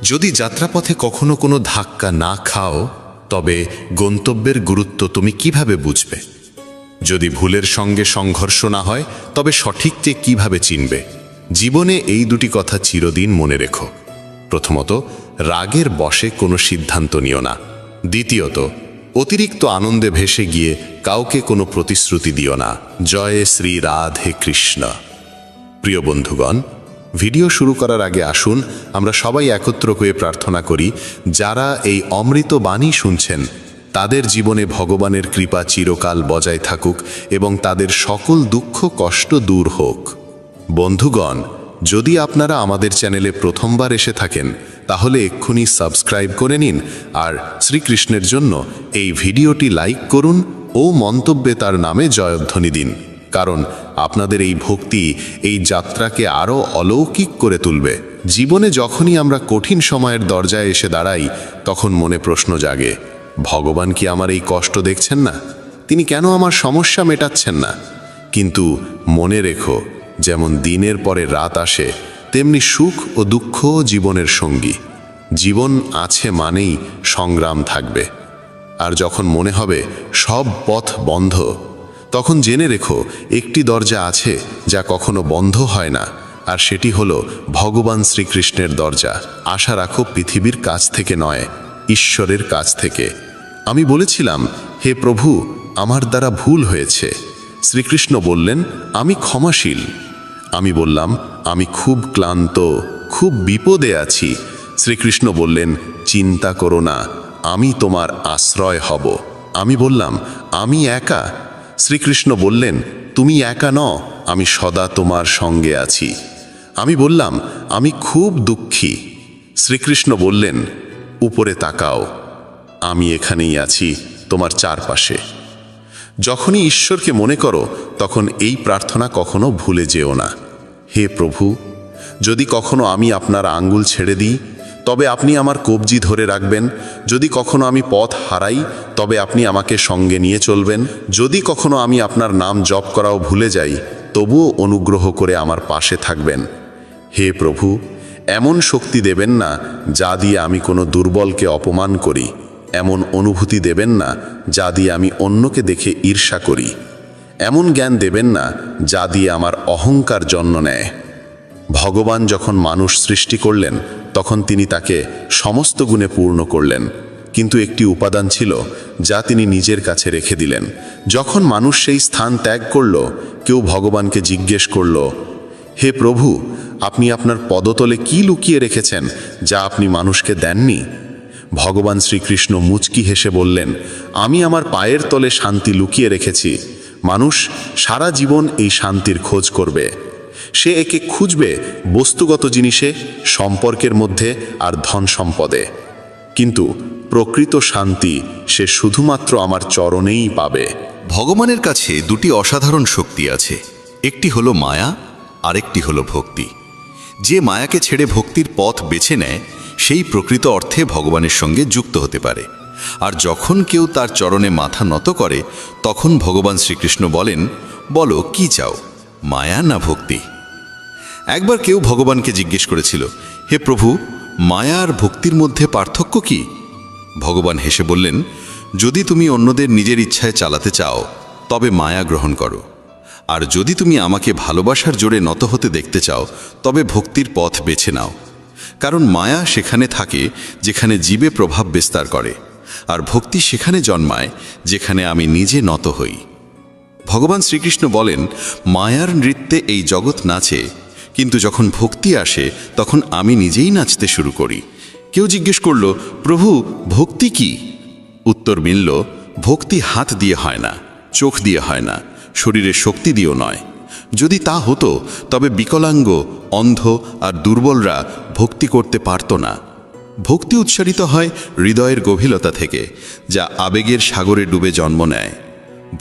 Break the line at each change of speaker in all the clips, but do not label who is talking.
যদি যাত্রাপথে কখনো কোনো ধাক্কা না খাও, তবে গন্তব্যের গুরুত্ব তুমি কিভাবে বুঝবে? যদি ভুলের সঙ্গে সংঘর্ষ না হয়, তবে সঠিককে কিভাবে চিনবে? জীবনে এই দুটি কথা চিরদিন মনে রেখো। প্রথমত, রাগের বশে কোনো সিদ্ধান্ত নিও না। দ্বিতীয়ত, অতিরিক্ত আনন্দে ভেসে গিয়ে কাউকে কোনো প্রতিশ্রুতি দিও না। জয় শ্রী রাধে কৃষ্ণ। প্রিয় বন্ধুগণ, ভিডিও শুরু করার আগে আসুন আমরা সবাই একত্র হয়ে প্রার্থনা করি, যারা এই অমৃত বাণী শুনছেন তাদের জীবনে ভগবানের কৃপা চিরকাল বজায় থাকুক এবং তাদের সকল দুঃখ কষ্ট দূর হোক। বন্ধুগণ, যদি আপনারা আমাদের চ্যানেলে প্রথমবার এসে থাকেন, তাহলে এক্ষুনি সাবস্ক্রাইব করে নিন আর শ্রীকৃষ্ণের জন্য এই ভিডিওটি লাইক করুন ও মন্তব্যে তার নামে জয়ধ্বনি দিন, কারণ আপনাদের এই ভক্তি এই যাত্রাকে আরও অলৌকিক করে তুলবে। জীবনে যখনই আমরা কঠিন সময়ের দরজায় এসে দাঁড়াই, তখন মনে প্রশ্ন জাগে, ভগবান কি আমার এই কষ্ট দেখছেন না? তিনি কেন আমার সমস্যা মেটাচ্ছেন না? কিন্তু মনে রেখো, যেমন দিনের পরে রাত আসে, তেমনি সুখ ও দুঃখও জীবনের সঙ্গী। জীবন আছে মানেই সংগ্রাম থাকবে। আর যখন মনে হবে সব পথ বন্ধ, তখন জেনে রেখো একটি দরজা আছে যা কখনো বন্ধ হয় না, আর সেটি হলো ভগবান শ্রীকৃষ্ণের দরজা। আশা রাখো পৃথিবীর কাছ থেকে নয়, ঈশ্বরের কাছ থেকে। আমি বলেছিলাম, হে প্রভু, আমার দ্বারা ভুল হয়েছে। শ্রীকৃষ্ণ বললেন, আমি ক্ষমাশীল। আমি বললাম, আমি খুব ক্লান্ত, খুব বিপদে আছি। শ্রীকৃষ্ণ বললেন, চিন্তা করো না, আমি তোমার আশ্রয় হব। আমি বললাম, আমি একা। শ্রীকৃষ্ণ বললেন, তুমি একা নও, আমি সদা তোমার সঙ্গে আছি। আমি বললাম, আমি খুব দুঃখী। শ্রীকৃষ্ণ বললেন, উপরে তাকাও, আমি এখানেই আছি তোমার চারপাশে। যখনই ঈশ্বরকে মনে করো, তখন এই প্রার্থনা কখনো ভুলে যেও না। হে প্রভু, যদি কখনো আমি আপনার আঙ্গুল ছেড়ে দিই, তবে আপনি আমার কবজি ধরে রাখবেন। যদি কখনো আমি পথ হারাই, তবে আপনি আমাকে সঙ্গে নিয়ে চলবেন। যদি কখনো আমি আপনার নাম জপ করাও ভুলে যাই, তবুও অনুগ্রহ করে আমার পাশে থাকবেন। হে প্রভু, এমন শক্তি দেবেন না যা দিয়ে আমি কোনো দুর্বলকে অপমান করি, এমন অনুভূতি দেবেন না যা দিয়ে আমি অন্যকে দেখে ঈর্ষা করি, এমন জ্ঞান দেবেন না যা দিয়ে আমার অহংকার জন্ম নেয়। ভগবান যখন মানুষ সৃষ্টি করলেন, তখন তিনি তাকে সমস্ত গুণে পূর্ণ করলেন, কিন্তু একটি উপাদান ছিল যা তিনি নিজের কাছে রেখে দিলেন। যখন মানুষ সেই স্থান ত্যাগ করল, কেউ ভগবানকে জিজ্ঞেস করল, হে প্রভু, আপনি আপনার পদতলে কি লুকিয়ে রেখেছেন যা আপনি মানুষকে দেননি? ভগবান শ্রীকৃষ্ণ মুচকি হেসে বললেন, আমি আমার পায়ের তলে শান্তি লুকিয়ে রেখেছি। মানুষ সারা জীবন এই শান্তির খোঁজ করবে। সে একে খুঁজবে বস্তুগত জিনিসে, সম্পর্কের মধ্যে আর ধন সম্পদে, কিন্তু প্রকৃত শান্তি সে শুধুমাত্র আমার চরণেই পাবে।
ভগবানের কাছে দুটি অসাধারণ শক্তি আছে, একটি হলো মায়া, আরেকটি হলো ভক্তি। যে মায়াকে ছেড়ে ভক্তির পথ বেছে নেয়, সেই প্রকৃত অর্থে ভগবানের সঙ্গে যুক্ত হতে পারে। আর যখন কেউ তার চরণে মাথা নত করে, তখন ভগবান শ্রীকৃষ্ণ বলেন, বলো কি চাও, মায়া না ভক্তি? একবার কেউ ভগবানকে জিজ্ঞেস করেছিল, হে প্রভু, মায়া আর ভক্তির মধ্যে পার্থক্য কি? ভগবান হেসে বললেন, যদি তুমি অন্যদের নিজের ইচ্ছায় চালাতে চাও, তবে মায়া গ্রহণ করো। আর যদি তুমি আমাকে ভালোবাসার জোরে নত হতে দেখতে চাও, তবে ভক্তির পথ বেছে নাও। কারণ মায়া সেখানে থাকে যেখানে জীবে প্রভাব বিস্তার করে, আর ভক্তি সেখানে জন্মায় যেখানে আমি নিজে নত হই। ভগবান শ্রীকৃষ্ণ বলেন, মায়ার নৃত্যে এই জগৎ নাচে, কিন্তু যখন ভক্তি আসে তখন আমি নিজেই নাচতে শুরু করি। কেউ জিজ্ঞেস করল, প্রভু, ভক্তি কি? উত্তর মিলল, ভক্তি হাত দিয়ে হয় না, চোখ দিয়ে হয় না, শরীরের শক্তি দিয়েও নয়। যদি তা হতো, তবে বিকলাঙ্গ, অন্ধ আর দুর্বলরা ভক্তি করতে পারত না। ভক্তি উচ্চারিত হয় হৃদয়ের গভীরতা থেকে, যা আবেগের সাগরে ডুবে জন্ম নেয়।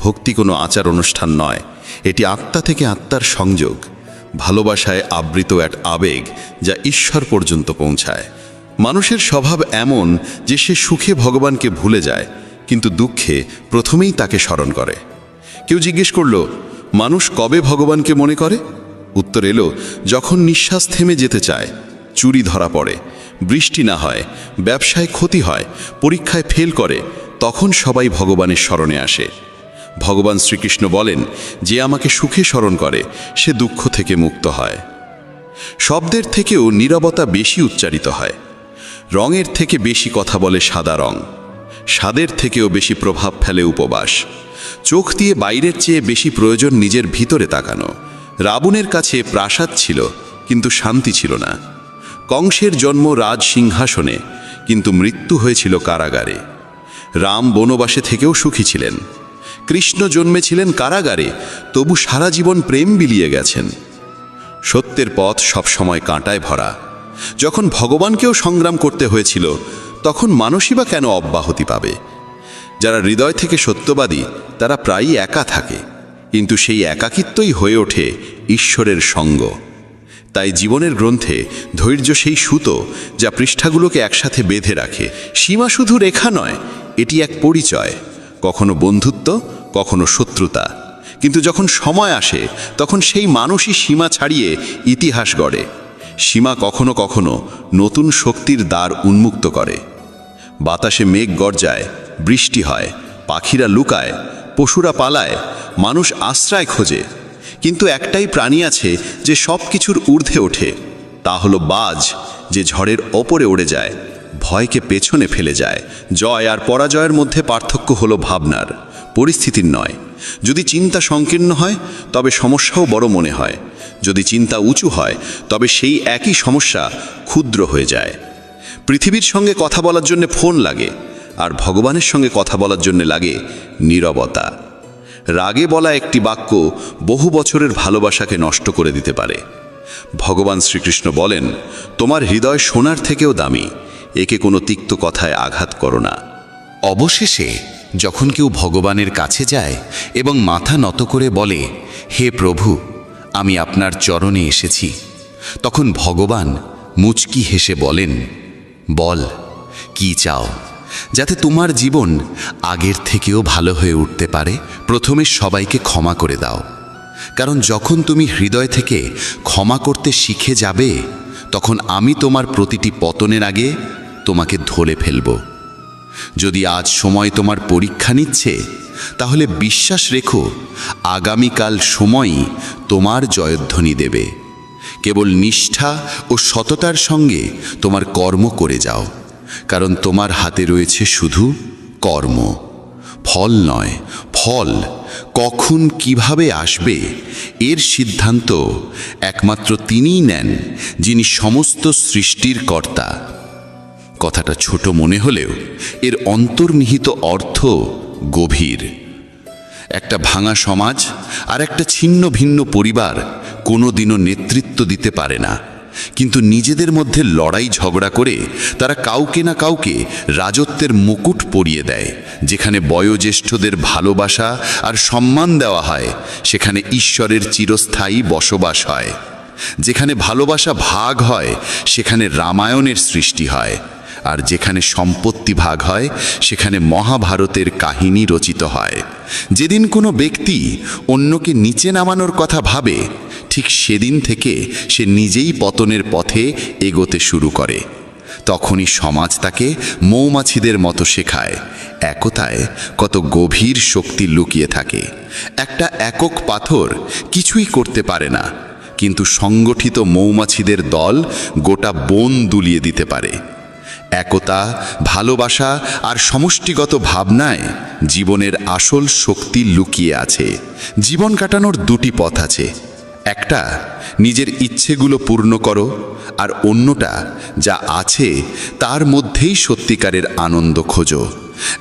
ভক্তি কোনো আচার অনুষ্ঠান নয়, এটি আত্মা থেকে আত্মার সংযোগ, ভালোবাসায় আবৃত এক আবেগ যা ঈশ্বর পর্যন্ত পৌঁছায়। মানুষের স্বভাব এমন যে সে সুখে ভগবানকে ভুলে যায়, কিন্তু দুঃখে প্রথমেই তাকে স্মরণ করে। কেউ জিজ্ঞেস করল, মানুষ কবে ভগবানকে মনে করে? উত্তর এলো, যখন নিঃশ্বাস থেমে যেতে চায়, চুরি ধরা পড়ে, বৃষ্টি না হয়, ব্যবসায় ক্ষতি হয়, পরীক্ষায় ফেল করে, তখন সবাই ভগবানের স্মরণে আসে। ভগবান শ্রীকৃষ্ণ বলেন, যে আমাকে সুখে স্মরণ করে সে দুঃখ থেকে মুক্ত হয়। শব্দের থেকেও নীরবতা বেশি উচ্চারিত হয়। রঙের থেকে বেশি কথা বলে সাদা রং, স্বাদের থেকেও বেশি প্রভাব ফেলে উপবাস। চোখ দিয়ে বাইরের চেয়ে বেশি প্রয়োজন নিজের ভিতরে তাকানো। রাবণের কাছে প্রাসাদ ছিল, কিন্তু শান্তি ছিল না। কংসের জন্ম রাজ সিংহাসনে, কিন্তু মৃত্যু হয়েছিল কারাগারে। রাম বনবাসে থেকেও সুখী ছিলেন। কৃষ্ণ জন্মেছিলেন কারাগারে, তবু সারা জীবন প্রেম বিলিয়ে গেছেন। সত্যের পথ সবসময় কাঁটায় ভরা। যখন ভগবানকেও সংগ্রাম করতে হয়েছিল, তখন মানুষই বা কেন অব্যাহতি পাবে? যারা হৃদয় থেকে সত্যবাদী তারা প্রায়ই একা থাকে, কিন্তু সেই একাকিত্বই হয়ে ওঠে ঈশ্বরের সঙ্গ। তাই জীবনের গ্রন্থে ধৈর্য সেই সুতো যা পৃষ্ঠাগুলোকে একসাথে বেঁধে রাখে। সীমা শুধু রেখা নয়, এটি এক পরিচয়, কখনো বন্ধুত্ব, কখনো শত্রুতা। কিন্তু যখন সময় আসে তখন সেই মানুষই সীমা ছাড়িয়ে ইতিহাস গড়ে। সীমা কখনো কখনো নতুন শক্তির দ্বার উন্মুক্ত করে। বাতাসে মেঘ গর্জায়, বৃষ্টি হয়, পাখিরা লুকায়, পশুরা পালায়, মানুষ আশ্রয় খোঁজে। কিন্তু একটাই প্রাণী আছে যে সব কিছুর ঊর্ধ্বে ওঠে, তা হলো বাজ, যে ঝড়ের ওপরে উড়ে যায়, ভয়কে পেছনে ফেলে যায়। জয় আর পরাজয়ের মধ্যে পার্থক্য হলো ভাবনার, পরিস্থিতির নয়। যদি চিন্তা সংকীর্ণ হয় তবে সমস্যাও বড় মনে হয়। যদি চিন্তা উঁচু হয় তবে সেই একই সমস্যা ক্ষুদ্র হয়ে যায়। পৃথিবীর সঙ্গে কথা বলার জন্য ফোন লাগে, আর ভগবানের সঙ্গে কথা বলার জন্য লাগে নীরবতা। রাগে বলা একটি বাক্য বহু বছরের ভালোবাসাকে নষ্ট করে দিতে পারে। ভগবান শ্রীকৃষ্ণ বলেন, তোমার হৃদয় সোনার থেকেও দামি, একে কোনো তিক্ত কথায় আঘাত করো না।
অবশেষে যখন কেউ ভগবানের কাছে যায় এবং মাথা নত করে বলে, হে প্রভু, আমি আপনার চরণে এসেছি, তখন ভগবান মুচকি হেসে বলেন, বল কি চাও, যাতে তোমার জীবন আগের থেকেও ভালো হয়ে উঠতে পারে। প্রথমে সবাইকে ক্ষমা করে দাও, কারণ যখন তুমি হৃদয় থেকে ক্ষমা করতে শিখে যাবে, তখন আমি তোমার প্রতিটি পতনের আগে তোমাকে ধরে ফেলব। যদি আজ সময় তোমার পরীক্ষা নিচ্ছে, তাহলে বিশ্বাস রেখো, আগামীকাল সময়ই তোমার জয়ধ্বনি দেবে। কেবল নিষ্ঠা ও সততার সঙ্গে তোমার কর্ম করে যাও, কারণ তোমার হাতে রয়েছে শুধু কর্ম, ফল নয়। ফল কখন কিভাবে আসবে এর সিদ্ধান্ত একমাত্র তিনিই নেন, যিনি সমস্ত সৃষ্টির কর্তা। কথাটা ছোট মনে হলেও এর অন্তর্নিহিত অর্থ গভীর। একটা ভাঙা সমাজ আর একটা ছিন্ন ভিন্ন পরিবার কোনোদিনও নেতৃত্ব দিতে পারে না, কিন্তু নিজেদের মধ্যে লড়াই ঝগড়া করে তারা কাউকে না কাউকে রাজত্বের মুকুট পরিয়ে দেয়। যেখানে বয়োজ্যেষ্ঠদের ভালোবাসা আর সম্মান দেওয়া হয়, সেখানে ঈশ্বরের চিরস্থায়ী বসবাস হয়। যেখানে ভালোবাসা ভাগ হয়, সেখানে রামায়ণের সৃষ্টি হয়। আর যেখানে সম্পত্তি ভাগ হয়, সেখানে মহাভারতের কাহিনী রচিত হয়। যেদিন কোনো ব্যক্তি অন্যকে নিচে নামানোর কথা ভাবে, ঠিক সেদিন থেকে সে নিজেই পতনের পথে এগোতে শুরু করে। তখনই সমাজ তাকে মৌমাছিদের মতো শেখায়, একতায় কত গভীর শক্তি লুকিয়ে থাকে। একটা একক পাথর কিছুই করতে পারে না, কিন্তু সংগঠিত মৌমাছিদের দল গোটা বন দুলিয়ে দিতে পারে। একতা, ভালোবাসা আর সমষ্টিগত ভাবনায় জীবনের আসল শক্তি লুকিয়ে আছে। জীবন কাটানোর দুটি পথ আছে, একটা নিজের ইচ্ছেগুলো পূর্ণ করো, আর অন্যটা যা আছে তার মধ্যেই সত্যিকারের আনন্দ খোঁজো।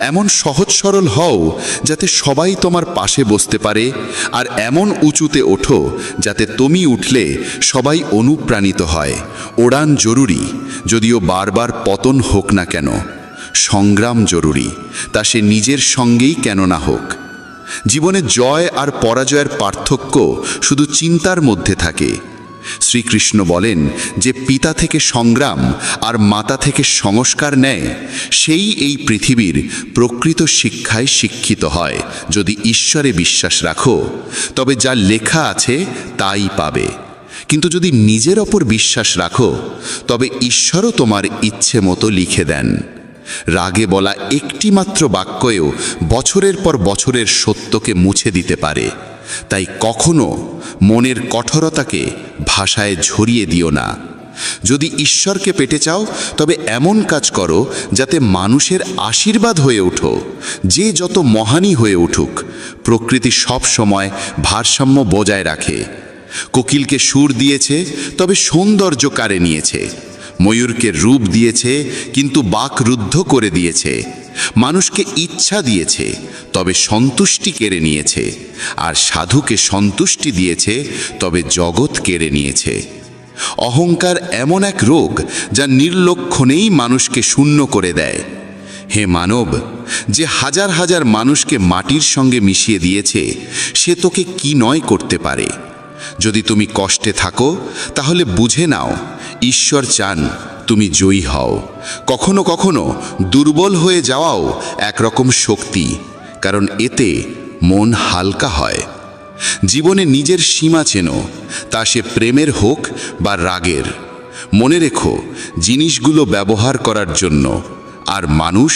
এমন সহজ সরল হও যাতে সবাই তোমার পাশে বসতে পারে, আর এমন উঁচুতে ওঠো যাতে তুমি উঠলে সবাই অনুপ্রাণিত হয়। ওড়ান জরুরি, যদিও বারবার পতন হোক না কেন। সংগ্রাম জরুরি, তা সে নিজের সঙ্গেই কেন না হোক। জীবনে জয় আর পরাজয়ের পার্থক্য শুধু চিন্তার মধ্যে থাকে। শ্রীকৃষ্ণ বলেন যে পিতা থেকে সংগ্রাম আর মাতা থেকে সংস্কার নেয়, সেই এই পৃথিবীর প্রকৃত শিক্ষায় শিক্ষিত হয়। যদি ঈশ্বরে বিশ্বাস রাখো, তবে যা লেখা আছে তাই পাবে। কিন্তু যদি নিজের ওপর বিশ্বাস রাখো তবে ঈশ্বরও তোমার ইচ্ছে মতো লিখে দেন। রাগে বলা একটি মাত্র বাক্যেও বছরের পর বছরের সত্যকে মুছে দিতে পারে। তাই কখনো মনের কঠোরতাকে ভাষায় ঝরিয়ে দিও না। যদি ঈশ্বরকে পেতে চাও তবে এমন কাজ করো যাতে মানুষের আশীর্বাদ হয়ে ওঠো। যে যত মহানই হয়ে উঠুক, প্রকৃতি সব সময় ভারসাম্য বজায় রাখে। কোকিলকে সুর দিয়েছে তবে সৌন্দর্য কাড়ে নিয়েছে। ময়ূরকে রূপ দিয়েছে কিন্তু বাক রুদ্ধ করে দিয়েছে। মানুষকে ইচ্ছা দিয়েছে তবে সন্তুষ্টি কেড়ে নিয়েছে। আর সাধুকে সন্তুষ্টি দিয়েছে তবে জগৎ কেড়ে নিয়েছে। অহংকার এমন এক রোগ যা নির্লক্ষণেই মানুষকে শূন্য করে দেয়। হে মানব, যে হাজার হাজার মানুষকে মাটির সঙ্গে মিশিয়ে দিয়েছে, সে তোকে কি নয় করতে পারে। যদি তুমি কষ্টে থাকো তাহলে বুঝে নাও ঈশ্বর চান তুমি জয়ী হও। কখনো কখনো দুর্বল হয়ে যাওয়াও একরকম শক্তি, কারণ এতে মন হালকা হয়। জীবনে নিজের সীমা চেনো, তা সে প্রেমের হোক বা রাগের। মনে রেখো, জিনিসগুলো ব্যবহার করার জন্য আর মানুষ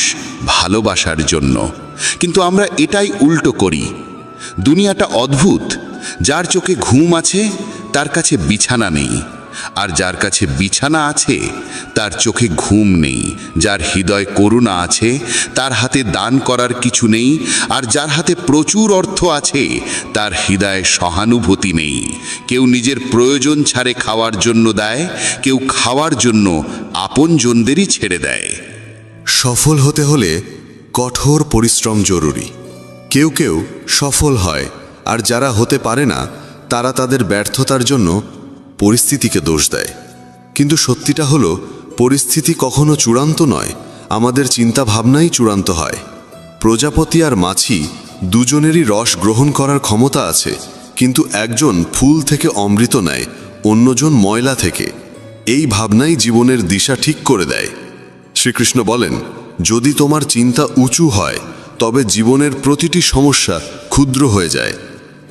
ভালোবাসার জন্য। কিন্তু আমরা এটাই উল্টো করি। দুনিয়াটা অদ্ভুত। যার চোখে ঘুম আছে তার কাছে বিছানা নেই, আর যার কাছে বিছানা আছে তার চোখে ঘুম নেই। যার হৃদয় করুণা আছে তার হাতে দান করার কিছু নেই, আর যার হাতে প্রচুর অর্থ আছে তার হৃদয়ে সহানুভূতি নেই। কেউ নিজের প্রয়োজন ছাড়ে খাওয়ার জন্য দেয়, কেউ খাওয়ার জন্য আপনজনদেরই ছেড়ে দেয়।
সফল হতে হলে কঠোর পরিশ্রম জরুরি। কেউ কেউ সফল হয়, আর যারা হতে পারে না তারা তাদের ব্যর্থতার জন্য পরিস্থিতিকে দোষ দেয়। কিন্তু সত্যিটা হলো, পরিস্থিতি কখনো চূড়ান্ত নয়, আমাদের চিন্তা ভাবনাই চূড়ান্ত হয়। প্রজাপতি আর মাছি দুজনেরই রস গ্রহণ করার ক্ষমতা আছে, কিন্তু একজন ফুল থেকে অমৃত নেয়, অন্যজন ময়লা থেকে। এই ভাবনাই জীবনের দিশা ঠিক করে দেয়। শ্রীকৃষ্ণ বলেন, যদি তোমার চিন্তা উঁচু হয় তবে জীবনের প্রতিটি সমস্যা ক্ষুদ্র হয়ে যায়।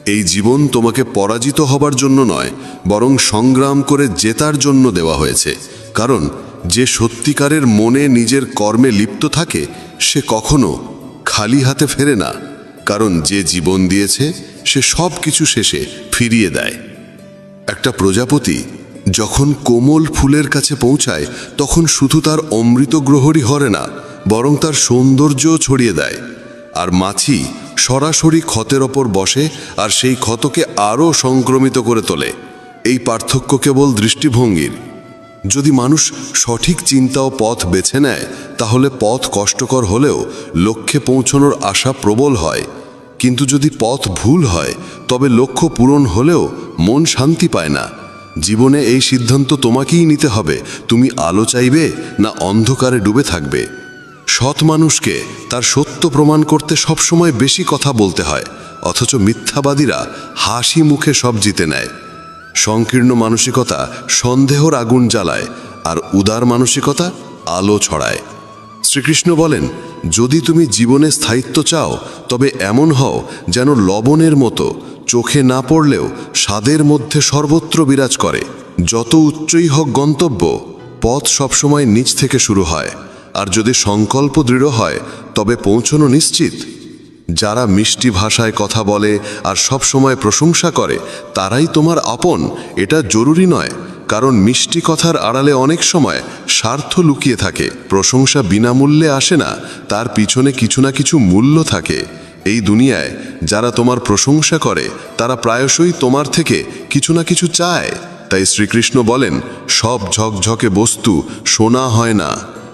এই জীবন তোমাকে পরাজিত হবার জন্য নয়, বরং সংগ্রাম করে জেতার জন্য দেওয়া হয়েছে। কারণ যে সত্যিকারের মনে নিজের কর্মে লিপ্ত থাকে সে কখনো খালি হাতে ফেরে না। কারণ যে জীবন দিয়েছে সে সব কিছু শেষে ফিরিয়ে দেয়। একটা প্রজাপতি যখন কোমল ফুলের কাছে পৌঁছায় তখন শুধু তার অমৃত গ্রহরই হরে না, বরং তার সৌন্দর্যও ছড়িয়ে দেয়। আর মাছি সরাসরি ক্ষতের ওপর বসে আর সেই ক্ষতকে আরও সংক্রমিত করে তোলে। এই পার্থক্য কেবল দৃষ্টিভঙ্গির। যদি মানুষ সঠিক চিন্তা ও পথ বেছে নেয় তাহলে পথ কষ্টকর হলেও লক্ষ্যে পৌঁছানোর আশা প্রবল হয়। কিন্তু যদি পথ ভুল হয় তবে লক্ষ্য পূরণ হলেও মন শান্তি পায় না। জীবনে এই সিদ্ধান্ত তোমাকেই নিতে হবে, তুমি আলো চাইবে না অন্ধকারে ডুবে থাকবে। সৎ মানুষকে তার সত্য প্রমাণ করতে সবসময় বেশি কথা বলতে হয়, অথচ মিথ্যাবাদীরা হাসি মুখে সব জিতে নেয়। সংকীর্ণ মানসিকতা সন্দেহর আগুন জ্বালায়, আর উদার মানসিকতা আলো ছড়ায়। শ্রীকৃষ্ণ বলেন, যদি তুমি জীবনে স্থায়িত্ব চাও তবে এমন হও যেন লবণের মতো, চোখে না পড়লেও স্বাদের মধ্যে সর্বত্র বিরাজ করে। যত উচ্চই হোক গন্তব্য, পথ সবসময় নিচ থেকে শুরু হয়। আর যদি সংকল্প দৃঢ় হয় তবে পৌঁছানো নিশ্চিত। যারা মিষ্টি ভাষায় কথা বলে আর সব সময় প্রশংসা করে তারাই তোমার আপন, এটা জরুরি নয়। কারণ মিষ্টি কথার আড়ালে অনেক সময় স্বার্থ লুকিয়ে থাকে। প্রশংসা বিনামূল্যে আসে না, তার পিছনে কিছু না কিছু মূল্য থাকে। এই দুনিয়ায় যারা তোমার প্রশংসা করে তারা প্রায়শই তোমার থেকে কিছু না কিছু চায়। তাই শ্রীকৃষ্ণ বলেন, সব ঝকঝকে বস্তু সোনা হয় না।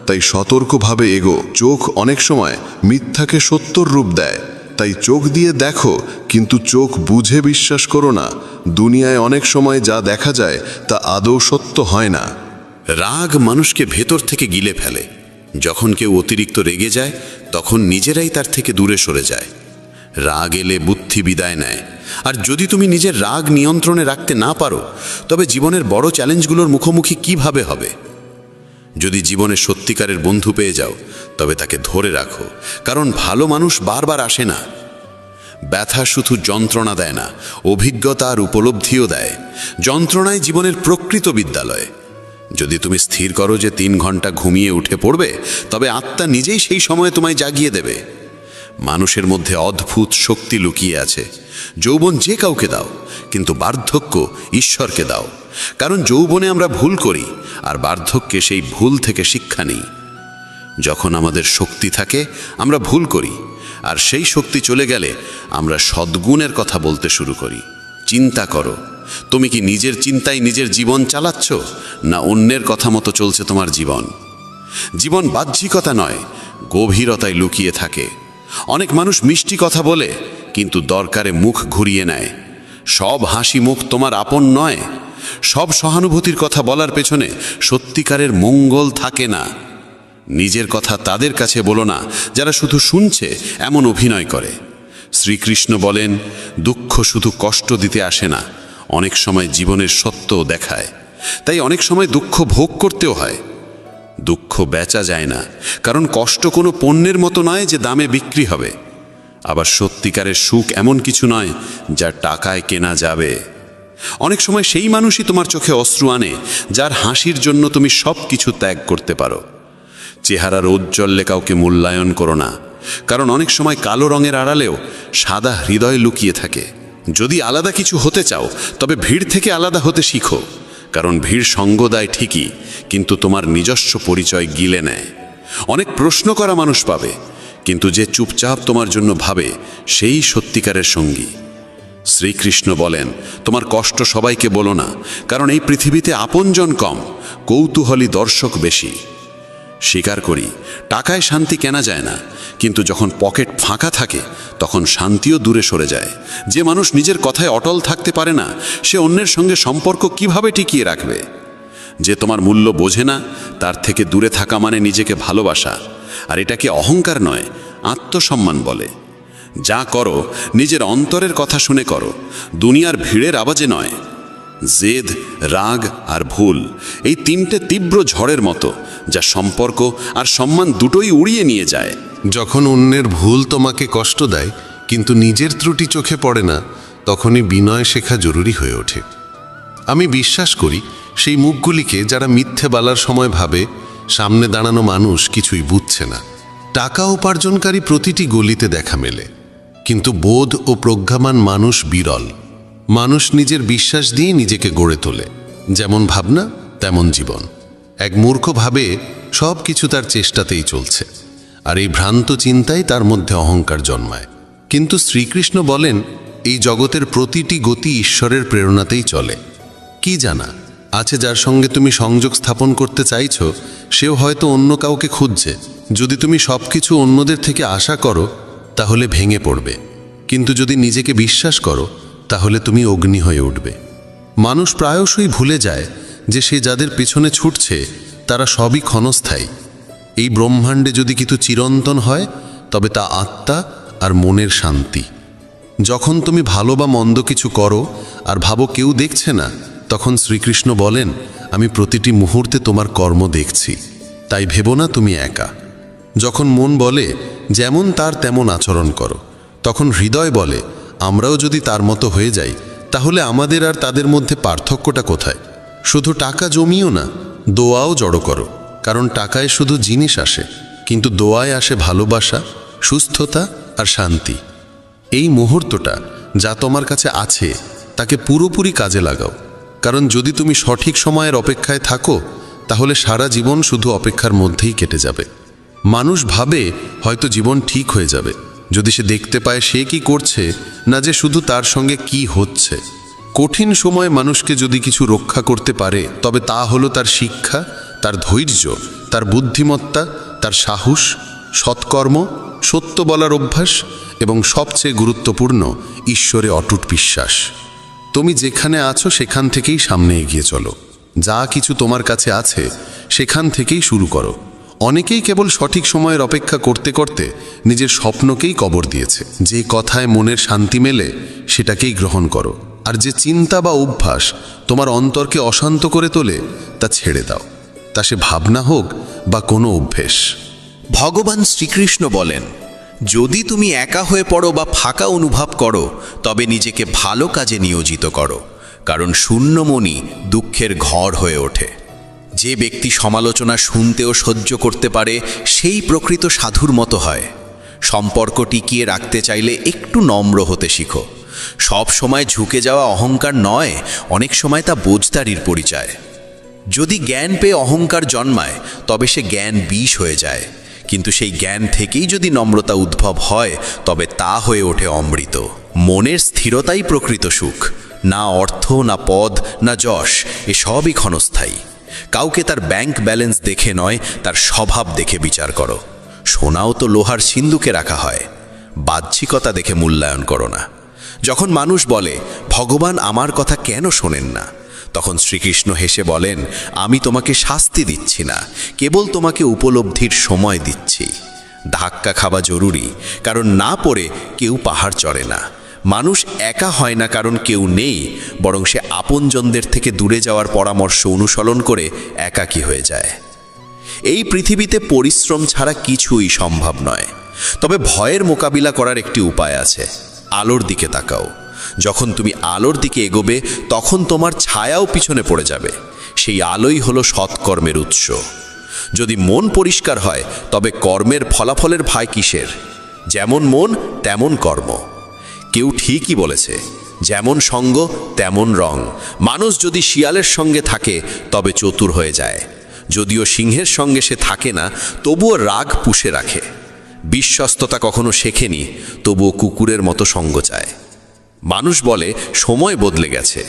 তাই সতর্কভাবে এগো। চোখ অনেক সময় মিথ্যাকে সত্যর রূপ দেয়, তাই চোখ দিয়ে দেখো, কিন্তু চোখ বুঝে বিশ্বাস করো না। দুনিয়ায় অনেক সময় যা দেখা যায় তা আদৌ সত্য হয় না।
রাগ মানুষকে ভেতর থেকে গিলে ফেলে। যখন কেউ অতিরিক্ত রেগে যায় তখন নিজেরাই তার থেকে দূরে সরে যায়। রাগ এলে বুদ্ধি বিদায় নেয়। আর যদি তুমি নিজের রাগ নিয়ন্ত্রণে রাখতে না পারো তবে জীবনের বড় চ্যালেঞ্জগুলোর মুখোমুখি কিভাবে হবে? যদি জীবনে সত্যিকারের বন্ধু পেয়ে যাও তবে তাকে ধরে রাখো, কারণ ভালো মানুষ বারবার আসে না। ব্যথা শুধু যন্ত্রণা দেয় না, অভিজ্ঞতা আর উপলব্ধিও দেয়। যন্ত্রণায় জীবনের প্রকৃত বিদ্যালয়। যদি তুমি স্থির করো যে 3 ঘন্টা ঘুমিয়ে উঠে পড়বে, তবে আত্মা নিজেই সেই সময়ে তোমায় জাগিয়ে দেবে। মানুষের মধ্যে অদ্ভুত শক্তি লুকিয়ে আছে। যৌবন যে কাউকে দাও, কিন্তু বার্ধক্য ঈশ্বরকে দাও। কারণ যৌবনে আমরা ভুল করি, আর বার্ধক্যে সেই ভুল থেকে শিক্ষা নিই। যখন আমাদের শক্তি থাকে আমরা ভুল করি, আর সেই শক্তি চলে গেলে আমরা সদ্গুণের কথা বলতে শুরু করি। চিন্তা করো, তুমি কি নিজের চিন্তায় নিজের জীবন চালাচ্ছ, না অন্যের কথা মতো চলছে তোমার জীবন? জীবন বাহ্যিকতা নয়, গভীরতায় লুকিয়ে থাকে। অনেক মানুষ মিষ্টি কথা বলে, কিন্তু দরকারে মুখ ঘুরিয়ে নেয়। সব হাসি মুখ তোমার আপন নয়। সব সহানুভূতির কথা বলার পেছনে সত্যিকারের মঙ্গল থাকে না। নিজের কথা তাদের কাছে বলো না যারা শুধু শুনছে এমন অভিনয় করে। শ্রীকৃষ্ণ বলেন, দুঃখ শুধু কষ্ট দিতে আসে না, অনেক সময় জীবনের সত্যও দেখায়। তাই অনেক সময় দুঃখ ভোগ করতেও হয়। দুঃখ বেচা যায় না, কারণ কষ্ট কোনো পণ্যের মতো নয় যে দামে বিক্রি হবে। আবার সত্যিকারের সুখ এমন কিছু নয় যা টাকায় কেনা যাবে। অনেক সময় সেই মানুষই তোমার চোখে অশ্রু আনে যার হাসির জন্য তুমি সব কিছু ত্যাগ করতে পারো। চেহারার ঔজ্জ্বল্যে কাউকে মূল্যায়ন করো না, কারণ অনেক সময় কালো রঙের আড়ালেও সাদা হৃদয় লুকিয়ে থাকে। যদি আলাদা কিছু হতে চাও, তবে ভিড় থেকে আলাদা হতে শিখো, কারণ ভিড় সঙ্গ দেয় ঠিকই, কিন্তু তোমার নিজস্ব পরিচয় গিলে নেয়। অনেক প্রশ্ন করা মানুষ পাবে, কিন্তু যে চুপচাপ তোমার জন্য ভাবে সেই সত্যিকারের সঙ্গী। শ্রীকৃষ্ণ বলেন, তোমার কষ্ট সবাইকে বলো না, কারণ এই পৃথিবীতে আপনজন কম, কৌতূহলী দর্শক বেশি। স্বীকার করি, টাকায় শান্তি কেনা যায় না, কিন্তু যখন পকেট ফাঁকা থাকে তখন শান্তিও দূরে সরে যায়। যে মানুষ নিজের কথায় অটল থাকতে পারে না, সে অন্যের সঙ্গে সম্পর্ক কিভাবে টিকিয়ে রাখবে? যে তোমার মূল্য বোঝে না, তার থেকে দূরে থাকা মানে নিজেকে ভালোবাসা। আর এটাকে অহংকার নয়, আত্মসম্মান বলে। যা করো নিজের অন্তরের কথা শুনে করো, দুনিয়ার ভিড়ের আওয়াজে নয়। জেদ, রাগ আর ভুল, এই 3টে তীব্র ঝড়ের মতো, যা সম্পর্ক আর সম্মান দুটোই উড়িয়ে নিয়ে যায়।
যখন অন্যের ভুল তোমাকে কষ্ট দেয়, কিন্তু নিজের ত্রুটি চোখে পড়ে না, তখনই বিনয় শেখা জরুরি হয়ে ওঠে। আমি বিশ্বাস করি সেই মুখগুলিকে যারা মিথ্যে বলার সময় ভাবে সামনে দাঁড়ানো মানুষ কিছুই বুঝছে না। টাকা উপার্জনকারী প্রতিটি গলিতে দেখা মেলে, কিন্তু বোধ ও প্রজ্ঞামান মানুষ বিরল। মানুষ নিজের বিশ্বাস দিয়ে নিজেকে গড়ে তোলে। যেমন ভাবনা তেমন জীবন। এক মূর্খ ভাবে সব কিছু তার চেষ্টাতেই চলছে, আর এই ভ্রান্ত চিন্তাই তার মধ্যে অহংকার জন্মায়। কিন্তু শ্রীকৃষ্ণ বলেন, এই জগতের প্রতিটি গতি ঈশ্বরের প্রেরণাতেই চলে। কি জানা আছে যার সঙ্গে তুমি সংযোগ স্থাপন করতে চাইছো, সেও হয়তো অন্য কাউকে খুঁজছে। যদি তুমি সব কিছু অন্যদের থেকে আশা করো, তাহলে ভেঙে পড়বে। কিন্তু যদি নিজেকে বিশ্বাস করো, তাহলে তুমি অগ্নি হয়ে উঠবে। মানুষ প্রায়শই ভুলে যায় যে সে যাদের পেছনে ছুটছে তারা সবই ক্ষণস্থায়ী। এই ব্রহ্মাণ্ডে যদি কিছু চিরন্তন হয়, তবে তা আত্মা আর মনের শান্তি। যখন তুমি ভালো বা মন্দ কিছু করো আর ভাবো কেউ দেখছে না, তখন শ্রীকৃষ্ণ বলেন, আমি প্রতিটি মুহূর্তে তোমার কর্ম দেখছি, তাই ভেবো না তুমি একা। যখন মন বলে যেমন তার তেমন আচরণ করো, তখন হৃদয় বলে আমরাও যদি তার মতো হয়ে যাই, তাহলে আমাদের আর তাদের মধ্যে পার্থক্যটা কোথায়? শুধু টাকা জমিও না, দোয়াও জড়ো করো, কারণ টাকায় শুধু জিনিস আসে, কিন্তু দোয়ায় আসে ভালোবাসা, সুস্থতা আর শান্তি। এই মুহূর্তটা যা তোমার কাছে আছে তাকে পুরোপুরি কাজে লাগাও, কারণ যদি তুমি সঠিক সময়ের অপেক্ষায় থাকো, তাহলে সারা জীবন শুধু অপেক্ষার মধ্যেই কেটে যাবে। মানুষ ভাবে হয়তো জীবন ঠিক হয়ে যাবে যদি সে দেখতে পায় সে কি করছে, না যে শুধু তার সঙ্গে কি হচ্ছে। কঠিন সময় মানুষকে যদি কিছু রক্ষা করতে পারে, তবে তা হলো তার শিক্ষা, তার ধৈর্য, তার বুদ্ধিমত্তা, তার সাহস, সৎকর্ম, সত্য বলার অভ্যাস এবং সবচেয়ে গুরুত্বপূর্ণ ঈশ্বরে অটুট বিশ্বাস। তুমি যেখানে আছো সেখান থেকেই সামনে এগিয়ে চলো। যা কিছু তোমার কাছে আছে সেখান থেকেই শুরু করো। অনেকেই কেবল সঠিক সময়ের অপেক্ষা করতে করতে নিজের স্বপ্নকেই কবর দিয়েছে। যে কথায় মনের শান্তি মেলে সেটাকেই গ্রহণ করো, আর যে চিন্তা বা অভ্যাস তোমার অন্তরকে অশান্ত করে তোলে তা ছেড়ে দাও, তা সে ভাবনা হোক বা কোনো অভ্যেস।
ভগবান শ্রীকৃষ্ণ বলেন,
যদি তুমি একা হয়ে পড়ো বা ফাঁকা অনুভব করো, তবে নিজেকে ভালো কাজে নিয়োজিত করো, কারণ শূন্য মনই দুঃখের ঘর হয়ে ওঠে। যে ব্যক্তি সমালোচনা শুনতেও সহ্য করতে পারে, সেই প্রকৃত সাধুর মতো হয়। সম্পর্ক টিকিয়ে রাখতে চাইলে একটু নম্র হতে শিখো। সব সময় ঝুঁকে যাওয়া অহংকার নয়, অনেক সময় তা বোঝদারির পরিচয়। যদি জ্ঞান পেয়ে অহংকার জন্মায়, তবে সে জ্ঞান বিষ হয়ে যায়, কিন্তু সেই জ্ঞান থেকেই যদি নম্রতা উদ্ভব হয়, তবে তা হয়ে ওঠে অমৃত। মনের স্থিরতাই প্রকৃত সুখ। না অর্থ, না পদ, না যশ, এসবই ক্ষণস্থায়ী। কাউকে তার ব্যাংক ব্যালেন্স দেখে নয়, তার স্বভাব দেখে বিচার করো। সোনাও তো লোহার সিন্ধুকে রাখা হয়। বাহ্যিকতা দেখে মূল্যায়ন করো না। যখন মানুষ বলে, ভগবান আমার কথা কেন শোনেন না, তখন শ্রীকৃষ্ণ হেসে বলেন, আমি তোমাকে শাস্তি দিচ্ছি না, কেবল তোমাকে উপলব্ধির সময় দিচ্ছি। ধাক্কা খাওয়া জরুরি, কারণ না পড়ে কেউ পাহাড় চড়ে না। মানুষ একা হয় না কারণ কেউ নেই, বরং সে আপনজনদের থেকে দূরে যাওয়ার পরামর্শ অনুসরণ করে একাকী হয়ে যায়। এই পৃথিবীতে পরিশ্রম ছাড়া কিছুই সম্ভব নয়। তবে ভয়ের মোকাবিলা করার একটি উপায় আছে। আলোর দিকে তাকাও। যখন তুমি আলোর দিকে এগোবে, তখন তোমার ছায়াও পিছনে পড়ে যাবে। সেই আলোই হলো সৎকর্মের উৎস। যদি মন পরিষ্কার হয়, তবে কর্মের ফলাফলের ভয় কিসের? যেমন মন তেমন কর্ম। কেউ ঠিকই বলেছে, যেমন সঙ্গ তেমন রং। মানুষ যদি শিয়ালের সঙ্গে থাকে, তবে চতুর হয়ে যায়। যদিও সিংহের সঙ্গে সে থাকে না, তবুও রাগ পুষে রাখে। বিশ্বস্ততা কখনো শেখেনি, তবুও কুকুরের মতো সঙ্গ চায়। মানুষ বলে সময় বদলে গেছে,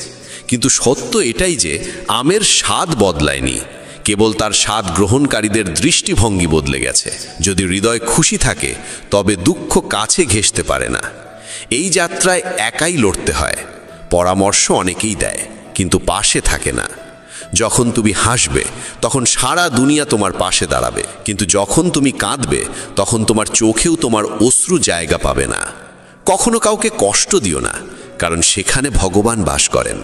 কিন্তু সত্য এটাই যে আমের স্বাদ বদলায়নি, কেবল তার স্বাদ গ্রহণকারীদের দৃষ্টিভঙ্গি বদলে গেছে। যদি হৃদয় খুশি থাকে, তবে দুঃখ কাছে ঘেঁষতে পারে না। এই যাত্রায় একাই লড়তে হয়। পরামর্শ অনেকেই দেয়, কিন্তু পাশে থাকে না। যখন তুমি হাসবে, তখন সারা দুনিয়া তোমার পাশে দাঁড়াবে, কিন্তু যখন তুমি কাঁদবে, তখন তোমার চোখেও তোমার অশ্রু জায়গা পাবে না। কখনো কাউকে কষ্ট দিও না, কারণ সেখানে ভগবান বাস করেন।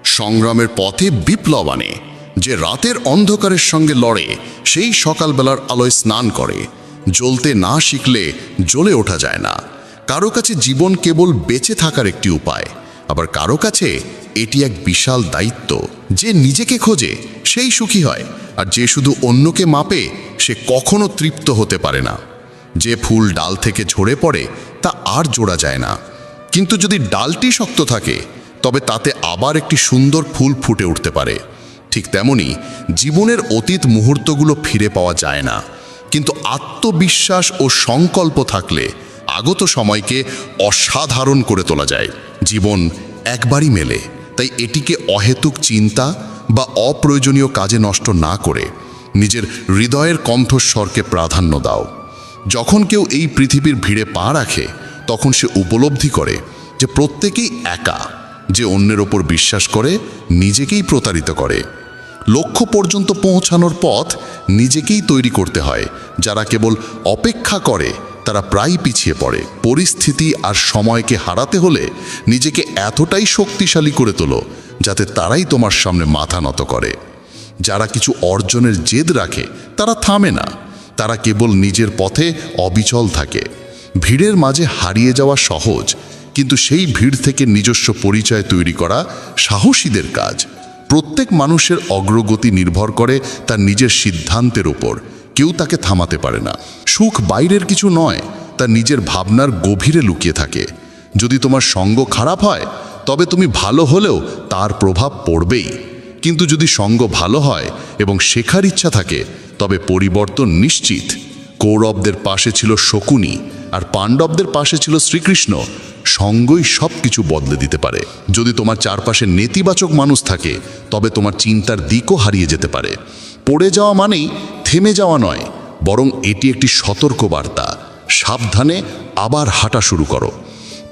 সংগ্রামের পথে বিপ্লব আনে। যে রাতের অন্ধকারের সঙ্গে লড়ে, সেই সকালবেলার আলোয় স্নান করে। জ্বলতে না শিখলে জ্বলে ওঠা যায় না। কারো কাছে জীবন কেবল বেঁচে থাকার একটি উপায়, আবার কারো কাছে এটি এক বিশাল দায়িত্ব। যে নিজেকে খোঁজে সেই সুখী হয়, আর যে শুধু অন্যকে মাপে সে কখনো তৃপ্ত হতে পারে না। যে ফুল ডাল থেকে ঝরে পড়ে তা আর জোড়া যায় না, কিন্তু যদি ডালটি শক্ত থাকে, তবে তাতে আবার একটি সুন্দর ফুল ফুটে উঠতে পারে। ঠিক তেমনি জীবনের অতীত মুহূর্তগুলো ফিরে পাওয়া যায় না, কিন্তু আত্মবিশ্বাস ও সংকল্প থাকলে আগত সময়কে অসাধারণ করে তোলা যায়। জীবন একবারই মেলে, তাই এটিকে অহেতুক চিন্তা বা অপ্রয়োজনীয় কাজে নষ্ট না করে নিজের হৃদয়ের কণ্ঠস্বরকে প্রাধান্য দাও। যখন কেউ এই পৃথিবীর ভিড়ে পা রাখে, তখন সে উপলব্ধি করে যে প্রত্যেকেই একা। যে অন্যের ওপর বিশ্বাস করে, নিজেকেই প্রতারিত করে। লক্ষ্য পর্যন্ত পৌঁছানোর পথ নিজেকেই তৈরি করতে হয়। যারা কেবল অপেক্ষা করে, তারা প্রায় পিছিয়ে পড়ে। পরিস্থিতি আর সময়কে হারাতে হলে নিজেকে এতটাই শক্তিশালী করে তোলো, যাতে তারাই তোমার সামনে মাথা নত করে। যারা কিছু অর্জনের জেদ রাখে, তারা থামে না, তারা কেবল নিজের পথে অবিচল থাকে। ভিড়ের মাঝে হারিয়ে যাওয়া সহজ, কিন্তু সেই ভিড় থেকে নিজস্ব পরিচয় তৈরি করা সাহসীদের কাজ। প্রত্যেক মানুষের অগ্রগতি নির্ভর করে তার নিজের সিদ্ধান্তের উপর। কেউ তাকে থামাতে পারে না। সুখ বাইরের কিছু নয়, তা নিজের ভাবনার গভীরে লুকিয়ে থাকে। যদি তোমার সঙ্গ খারাপ হয়, তবে তুমি ভালো হলেও তার প্রভাব পড়বেই। কিন্তু যদি সঙ্গ ভালো হয় এবং শেখার ইচ্ছা থাকে, তবে পরিবর্তন নিশ্চিত। কৌরবদের পাশে ছিল শকুনি, আর পাণ্ডবদের পাশে ছিল শ্রীকৃষ্ণ। সঙ্গই সব কিছু বদলে দিতে পারে। যদি তোমার চারপাশে নেতিবাচক মানুষ থাকে, তবে তোমার চিন্তার দিকও হারিয়ে যেতে পারে। পড়ে যাওয়া মানেই থেমে যাওয়া নয়, বরং এটি একটি সতর্ক বার্তা। সাবধানে আবার হাঁটা শুরু করো।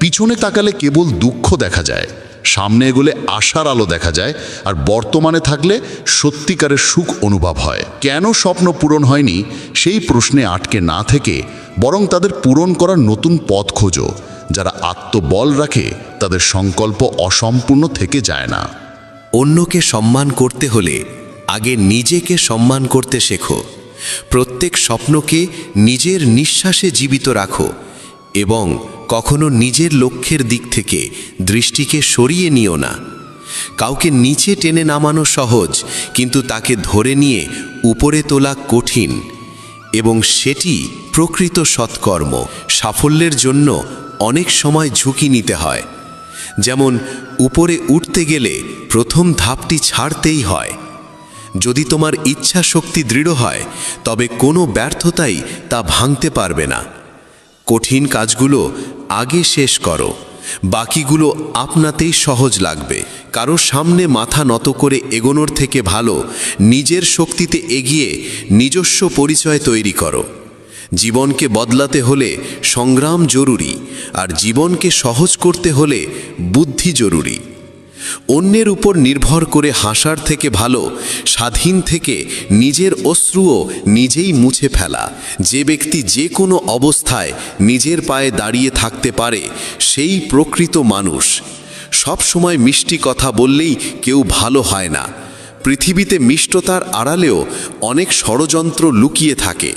পিছনে তাকালে কেবল দুঃখ দেখা যায়, সামনে এগোলে আশার আলো দেখা যায়, আর বর্তমানে থাকলে সত্যিকারের সুখ অনুভব হয়। কেন স্বপ্ন পূরণ হয়নি সেই প্রশ্নে আটকে না থেকে বরং তাদের পূরণ করার নতুন পথ খোঁজো। যারা আত্মবল রাখে, তাদের সংকল্প অসম্পূর্ণ থেকে যায় না।
অন্যকে সম্মান করতে হলে আগে নিজেকে সম্মান করতে শেখো।
প্রত্যেক স্বপ্নকে নিজের নিঃশ্বাসে জীবিত রাখো এবং কখনো নিজের লক্ষ্যের দিক থেকে দৃষ্টিকে সরিয়ে নিও না। কাউকে নিচে টেনে নামানো সহজ, কিন্তু তাকে ধরে নিয়ে উপরে তোলা কঠিন, এবং সেটি প্রকৃত সৎকর্ম। সাফল্যের জন্য অনেক সময় ঝুঁকি নিতে হয়, যেমন উপরে উঠতে গেলে প্রথম ধাপটি ছাড়তেই হয়। যদি তোমার ইচ্ছা শক্তি দৃঢ় হয়, তবে কোনো ব্যর্থতাই তা ভাঙতে পারবে না। কঠিন কাজগুলো আগে শেষ করো, বাকিগুলো আপনাতেই সহজ লাগবে। কারো সামনে মাথা নত করে এগোনোর থেকে ভালো নিজের শক্তিতে এগিয়ে নিজস্ব পরিচয় তৈরি করো। জীবনকে বদলাতে হলে সংগ্রাম জরুরি, আর জীবনকে সহজ করতে হলে বুদ্ধি জরুরি। অন্যের উপর নির্ভর করে হাসার থেকে ভালো স্বাধীন থেকে নিজের অশ্রুও নিজেই মুছে ফেলা। যে ব্যক্তি যে কোনো অবস্থায় নিজের পায়ে দাঁড়িয়ে থাকতে পারে, সেই প্রকৃত মানুষ। সব সময় মিষ্টি কথা বললেই কেউ ভালো হয় না। পৃথিবীতে মিষ্টতার আড়ালেও অনেক ষড়যন্ত্র লুকিয়ে থাকে।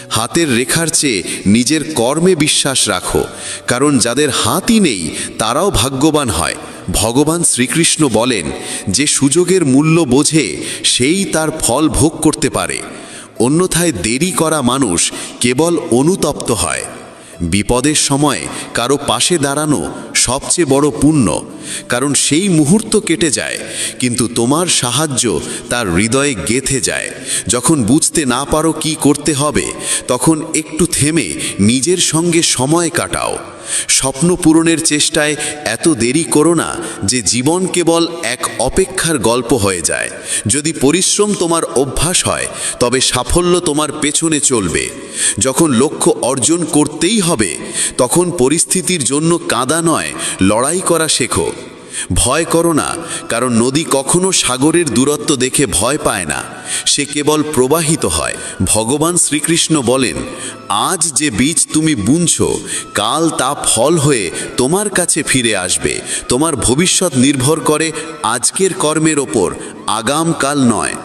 হাতের রেখার চেয়ে নিজের কর্মে বিশ্বাস রাখো, কারণ যাদের হাতই নেই তারাও ভাগ্যবান হয়। ভগবান শ্রীকৃষ্ণ বলেন, যে সুযোগের মূল্য বোঝে সেই তার ফল ভোগ করতে পারে, অন্যথায় দেরি করা মানুষ কেবল অনুতপ্ত হয়। বিপদের সময় কারো পাশে দাঁড়ানো সবচেয়ে বড় পুণ্য, কারণ সেই মুহূর্ত কেটে যায়, কিন্তু তোমার সাহায্য তার হৃদয়ে গেঁথে যায়। যখন বুঝতে না পারো কি করতে হবে, তখন একটু থেমে নিজের সঙ্গে সময় কাটাও। স্বপ্ন পূরণের চেষ্টায় এত দেরি করো না যে জীবন কেবল এক অপেক্ষার গল্প হয়ে যায়। যদি পরিশ্রম তোমার অভ্যাস হয়, তবে সাফল্য তোমার পেছনে চলবে। যখন লক্ষ্য অর্জন করতেই হবে, তখন পরিস্থিতির জন্য কাঁদা নয়, লড়াই করা শেখো। ভয় করো না, কারণ নদী কখনো সাগরের দূরত্ব দেখে ভয় পায় না, সে কেবল প্রবাহিত হয়। ভগবান শ্রীকৃষ্ণ বলেন, আজ যে বীজ তুমি বুনছো, কাল তা ফল হয়ে তোমার কাছে ফিরে আসবে। তোমার ভবিষ্যৎ নির্ভর করে আজকের কর্মের ওপর, আগামকাল নয়।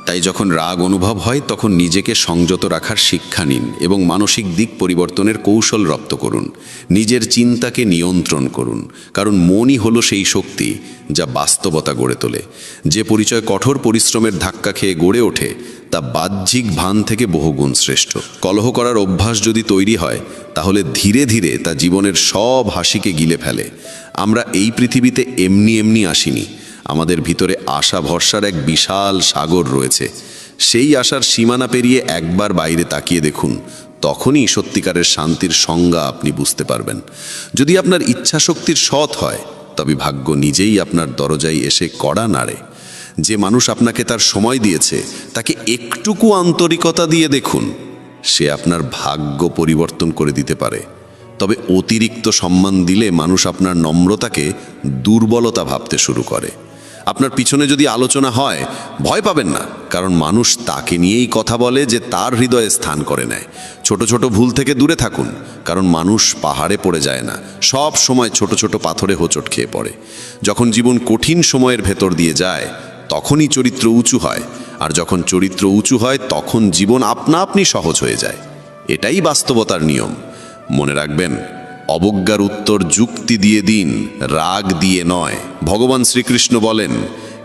তাই যখন রাগ অনুভব হয়, তখন নিজেকে সংযত রাখার শিক্ষা নিন এবং মানসিক দিক পরিবর্তনের কৌশল রপ্ত করুন। নিজের চিন্তাকে নিয়ন্ত্রণ করুন, কারণ মনই হলো সেই শক্তি যা বাস্তবতা গড়ে তোলে। যে পরিচয় কঠোর পরিশ্রমের ধাক্কা খেয়ে গড়ে ওঠে, তা বাহ্যিক ভান থেকে বহুগুণ শ্রেষ্ঠ। কলহ করার অভ্যাস যদি তৈরি হয়, তাহলে ধীরে ধীরে তা জীবনের সব হাসিকে গিলে ফেলে। আমরা এই পৃথিবীতে এমনি এমনি আসিনি। আমাদের ভিতরে আশা ভরসার এক বিশাল সাগর রয়েছে। সেই আশার সীমানা পেরিয়ে একবার বাইরে তাকিয়ে দেখুন, তখনই সত্যিকারের শান্তির সংজ্ঞা আপনি বুঝতে পারবেন। যদি আপনার ইচ্ছা শক্তির সৎ হয়, তবে ভাগ্য নিজেই আপনার দরজায় এসে কড়া নাড়ে। যে মানুষ আপনাকে তার সময় দিয়েছে, তাকে একটুকু আন্তরিকতা দিয়ে দেখুন, সে আপনার ভাগ্য পরিবর্তন করে দিতে পারে। তবে অতিরিক্ত সম্মান দিলে মানুষ আপনার নম্রতাকে দুর্বলতা ভাবতে শুরু করে। আপনার পিছনে যদি আলোচনা হয়, ভয় পাবেন না, কারণ মানুষ তাকে নিয়েই কথা বলে যে তার হৃদয়ে স্থান করে নেয়। ছোট ছোট ভুল থেকে দূরে থাকুন, কারণ মানুষ পাহাড়ে পড়ে যায় না, সব সময় ছোট ছোট পাথরে হোঁচট খেয়ে পড়ে। যখন জীবন কঠিন সময়ের ভেতর দিয়ে যায়, তখনই চরিত্র উঁচু হয়, আর যখন চরিত্র উঁচু হয়, তখন জীবন আপনা আপনি সহজ হয়ে যায়। এটাই বাস্তবতার নিয়ম। মনে রাখবেন, অবজ্ঞার উত্তর যুক্তি দিয়ে দিন, রাগ দিয়ে নয়। ভগবান শ্রীকৃষ্ণ বলেন,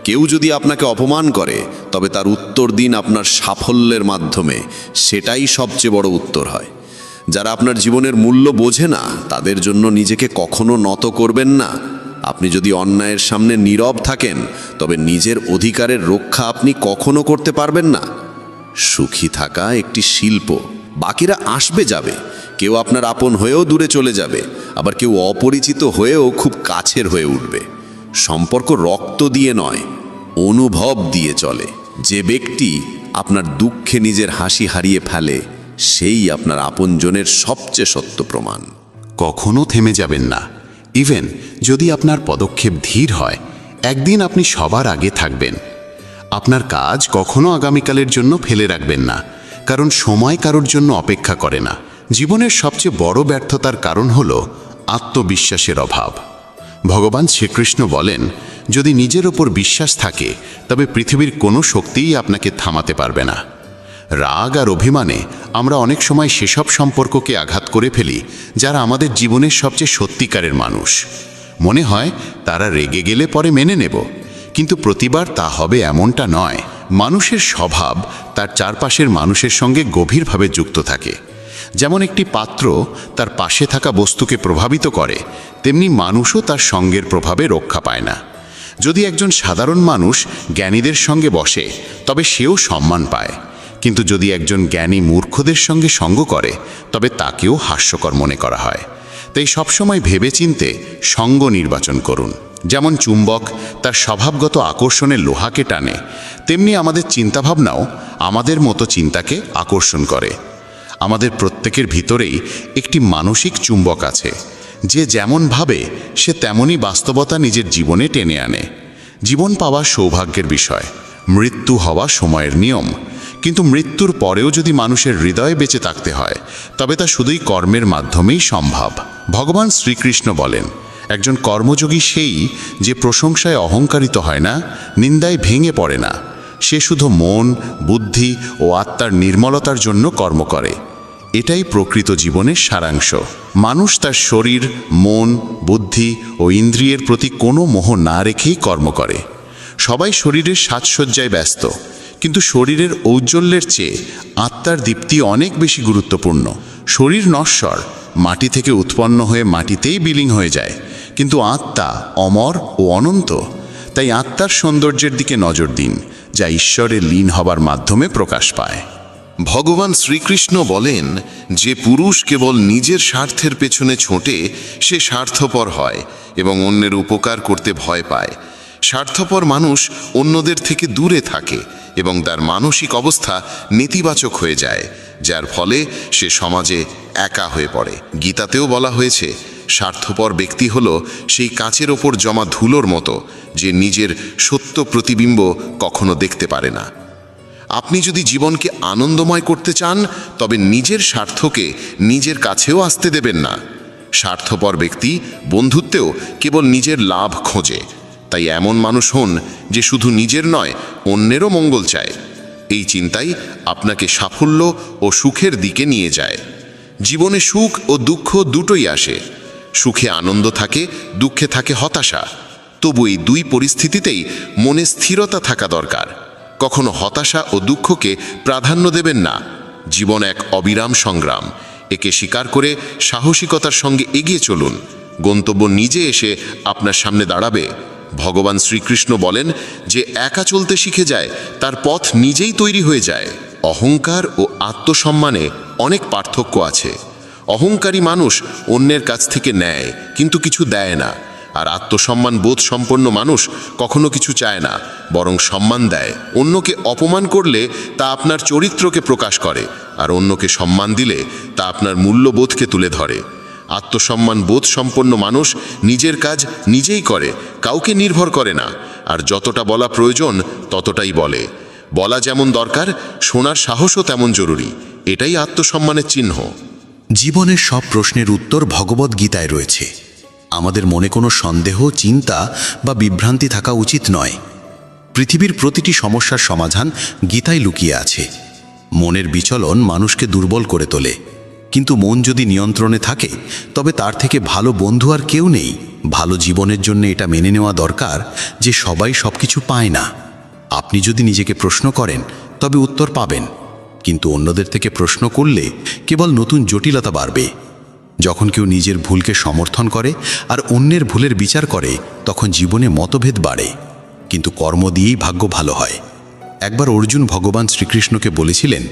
কেউ যদি আপনাকে অপমান করে, তবে তার উত্তর দিন আপনার সাফল্যের মাধ্যমে। সেটাই সবচেয়ে বড় উত্তর হয়। যারা আপনার জীবনের মূল্য বোঝে না, তাদের জন্য নিজেকে কখনো নত করবেন না। আপনি যদি অন্যায়ের সামনে নীরব থাকেন, তবে নিজের অধিকারের রক্ষা আপনি কখনো করতে পারবেন না। সুখী থাকা একটি শিল্প। বাকিরা আসবে যাবে, কেউ আপনার আপন হয়েও দূরে চলে যাবে, আবার কেউ অপরিচিত হয়েও খুব কাছের হয়ে উঠবে। সম্পর্ক রক্ত দিয়ে নয়, অনুভব দিয়ে চলে। যে ব্যক্তি আপনার দুঃখে নিজের হাসি হারিয়ে ফেলে, সেই আপনার আপনজনের সবচেয়ে সত্য প্রমাণ।
কখনো থেমে যাবেন না। ইভেন যদি আপনার পদক্ষেপ ধীর হয়, একদিন আপনি সবার আগে থাকবেন। আপনার কাজ কখনো আগামীকালের জন্য ফেলে রাখবেন না, কারণ সময় কারোর জন্য অপেক্ষা করে না। জীবনের সবচেয়ে বড় ব্যর্থতার কারণ হল আত্মবিশ্বাসের অভাব। ভগবান শ্রীকৃষ্ণ বলেন, যদি নিজের ওপর বিশ্বাস থাকে, তবে পৃথিবীর কোনো শক্তিই আপনাকে থামাতে পারবে না।
রাগ আর অভিমানে আমরা অনেক সময় সেসব সম্পর্ককে আঘাত করে ফেলি যারা আমাদের জীবনের সবচেয়ে সত্যিকারের মানুষ। মনে হয় তারা রেগে গেলে পরে মেনে নেব, কিন্তু প্রতিবার তা হবে এমনটা নয়। মানুষের স্বভাব তার চারপাশের মানুষের সঙ্গে গভীরভাবে যুক্ত থাকে। যেমন একটি পাত্র তার পাশে থাকা বস্তুকে প্রভাবিত করে, তেমনি মানুষও তার সঙ্গের প্রভাবে রক্ষা পায় না। যদি একজন সাধারণ মানুষ জ্ঞানীদের সঙ্গে বসে, তবে সেও সম্মান পায়, কিন্তু যদি একজন জ্ঞানী মূর্খদের সঙ্গে সঙ্গ করে, তবে তাকেও হাস্যকর মনে করা হয়। তাই সবসময় ভেবেচিন্তে সঙ্গ নির্বাচন করুন। যেমন চুম্বক তার স্বভাবগত আকর্ষণে লোহাকে টানে, তেমনি আমাদের চিন্তাভাবনাও আমাদের মতো চিন্তাকে আকর্ষণ করে। আমাদের প্রত্যেকের ভিতরেই একটি মানসিক চুম্বক আছে, যে যেমন ভাবে সে তেমনই বাস্তবতা নিজের জীবনে টেনে আনে। জীবন পাওয়া সৌভাগ্যের বিষয়, মৃত্যু হওয়া সময়ের নিয়ম। কিন্তু মৃত্যুর পরেও যদি মানুষের হৃদয়ে বেঁচে থাকতে হয়, তবে তা শুধুই কর্মের মাধ্যমেই সম্ভব। ভগবান শ্রীকৃষ্ণ বলেন, একজন কর্মযোগী সেই যে প্রশংসায় অহংকারিত হয় না, নিন্দায় ভেঙে পড়ে না। সে শুধু মন, বুদ্ধি ও আত্মার নির্মলতার জন্য কর্ম করে। এটাই প্রকৃত জীবনের সারাংশ। মানুষ তার শরীর, মন, বুদ্ধি ও ইন্দ্রিয়ের প্রতি কোনো মোহ না রেখেই কর্ম করে। সবাই শরীরের সাজসজ্জায় ব্যস্ত, কিন্তু শরীরের ঔজ্জ্বল্যের চেয়ে আত্মার দীপ্তি অনেক বেশি গুরুত্বপূর্ণ। শরীর নশ্বর, মাটি থেকে উৎপন্ন হয়ে মাটিতেই বিলীন হয়ে যায়, কিন্তু আত্মা অমর ও অনন্ত। তাই আত্মার সৌন্দর্যের দিকে নজর দিন, যা ঈশ্বরে লীন হবার মাধ্যমে প্রকাশ পায়।
ভগবান শ্রীকৃষ্ণ বলেন, যে পুরুষ কেবল নিজের স্বার্থের পেছনে ছোটে সে স্বার্থপর হয় এবং অন্যের উপকার করতে ভয় পায়। স্বার্থপর মানুষ অন্যদের থেকে দূরে থাকে এবং তার মানসিক অবস্থা নেতিবাচক হয়ে যায়, যার ফলে সে সমাজে একা হয়ে পড়ে। গীতাতেও বলা হয়েছে, স্বার্থপর ব্যক্তি হল সেই কাচের ওপর জমা ধুলোর মতো, যে নিজের সত্য প্রতিবিম্ব কখনো দেখতে পারে না। আপনি যদি জীবনকে আনন্দময় করতে চান, তবে নিজের স্বার্থকে নিজের কাছেও আসতে দেবেন না। স্বার্থপর ব্যক্তি বন্ধুত্বেও কেবল নিজের লাভ খোঁজে। তাই এমন মানুষ হন যে শুধু নিজের নয়, অন্যেরও মঙ্গল চায়। এই চিন্তাই আপনাকে সাফল্য ও সুখের দিকে নিয়ে যায়। জীবনে সুখ ও দুঃখ দুটোই আসে। সুখে আনন্দ থাকে, দুঃখে থাকে হতাশা। তবু এই দুই পরিস্থিতিতেই মনে স্থিরতা থাকা দরকার। কখনো হতাশা ও দুঃখকে প্রাধান্য দেবেন না। জীবন এক অবিরাম সংগ্রাম। একে স্বীকার করে সাহসিকতার সঙ্গে এগিয়ে চলুন। গন্তব্য নিজে এসে আপনার সামনে দাঁড়াবে। ভগবান শ্রীকৃষ্ণ বলেন, যে একা চলতে শিখে যায় তার পথ নিজেই তৈরি হয়ে যায়। অহংকার ও আত্মসম্মানে অনেক পার্থক্য আছে। অহংকারী মানুষ অন্যের কাছ থেকে নেয় কিন্তু কিছু দেয় না, আর আত্মসম্মান বোধ সম্পন্ন মানুষ কখনো কিছু চায় না, বরং সম্মান দেয়। অন্যকে অপমান করলে তা আপনার চরিত্রকে প্রকাশ করে, আর অন্যকে সম্মান দিলে তা আপনার মূল্যবোধকে তুলে ধরে। আত্মসম্মান বোধ সম্পন্ন মানুষ নিজের কাজ নিজেই করে, কাউকে নির্ভর করে না, আর যতটা বলা প্রয়োজন ততটাই বলে। বলা যেমন দরকার, শোনার সাহসও তেমন জরুরি। এটাই আত্মসম্মানের চিহ্ন।
জীবনের সব প্রশ্নের উত্তর ভগবদ্গীতায় রয়েছে। আমাদের মনে কোনো সন্দেহ, চিন্তা বা বিভ্রান্তি থাকা উচিত নয়। পৃথিবীর প্রতিটি সমস্যার সমাধান গীতায় লুকিয়ে আছে। মনের বিচলন মানুষকে দুর্বল করে তোলে, কিন্তু মন যদি নিয়ন্ত্রণে থাকে, তবে তার থেকে ভালো বন্ধু আর কেউ নেই। ভালো জীবনের জন্য এটা মেনে নেওয়া দরকার যে সবাই সবকিছু পায় না। আপনি যদি নিজেকে প্রশ্ন করেন, তবে উত্তর পাবেন, কিন্তু অন্যদের থেকে প্রশ্ন করলে কেবল নতুন জটিলতা বাড়বে। যখন কেউ নিজের ভুলকে সমর্থন করে আর অন্যের ভুলের বিচার করে, তখন জীবনে মতভেদ বাড়ে, কিন্তু কর্ম দিয়েই ভাগ্য ভালো হয়। একবার অর্জুন ভগবান শ্রীকৃষ্ণকে বলেছিলেন,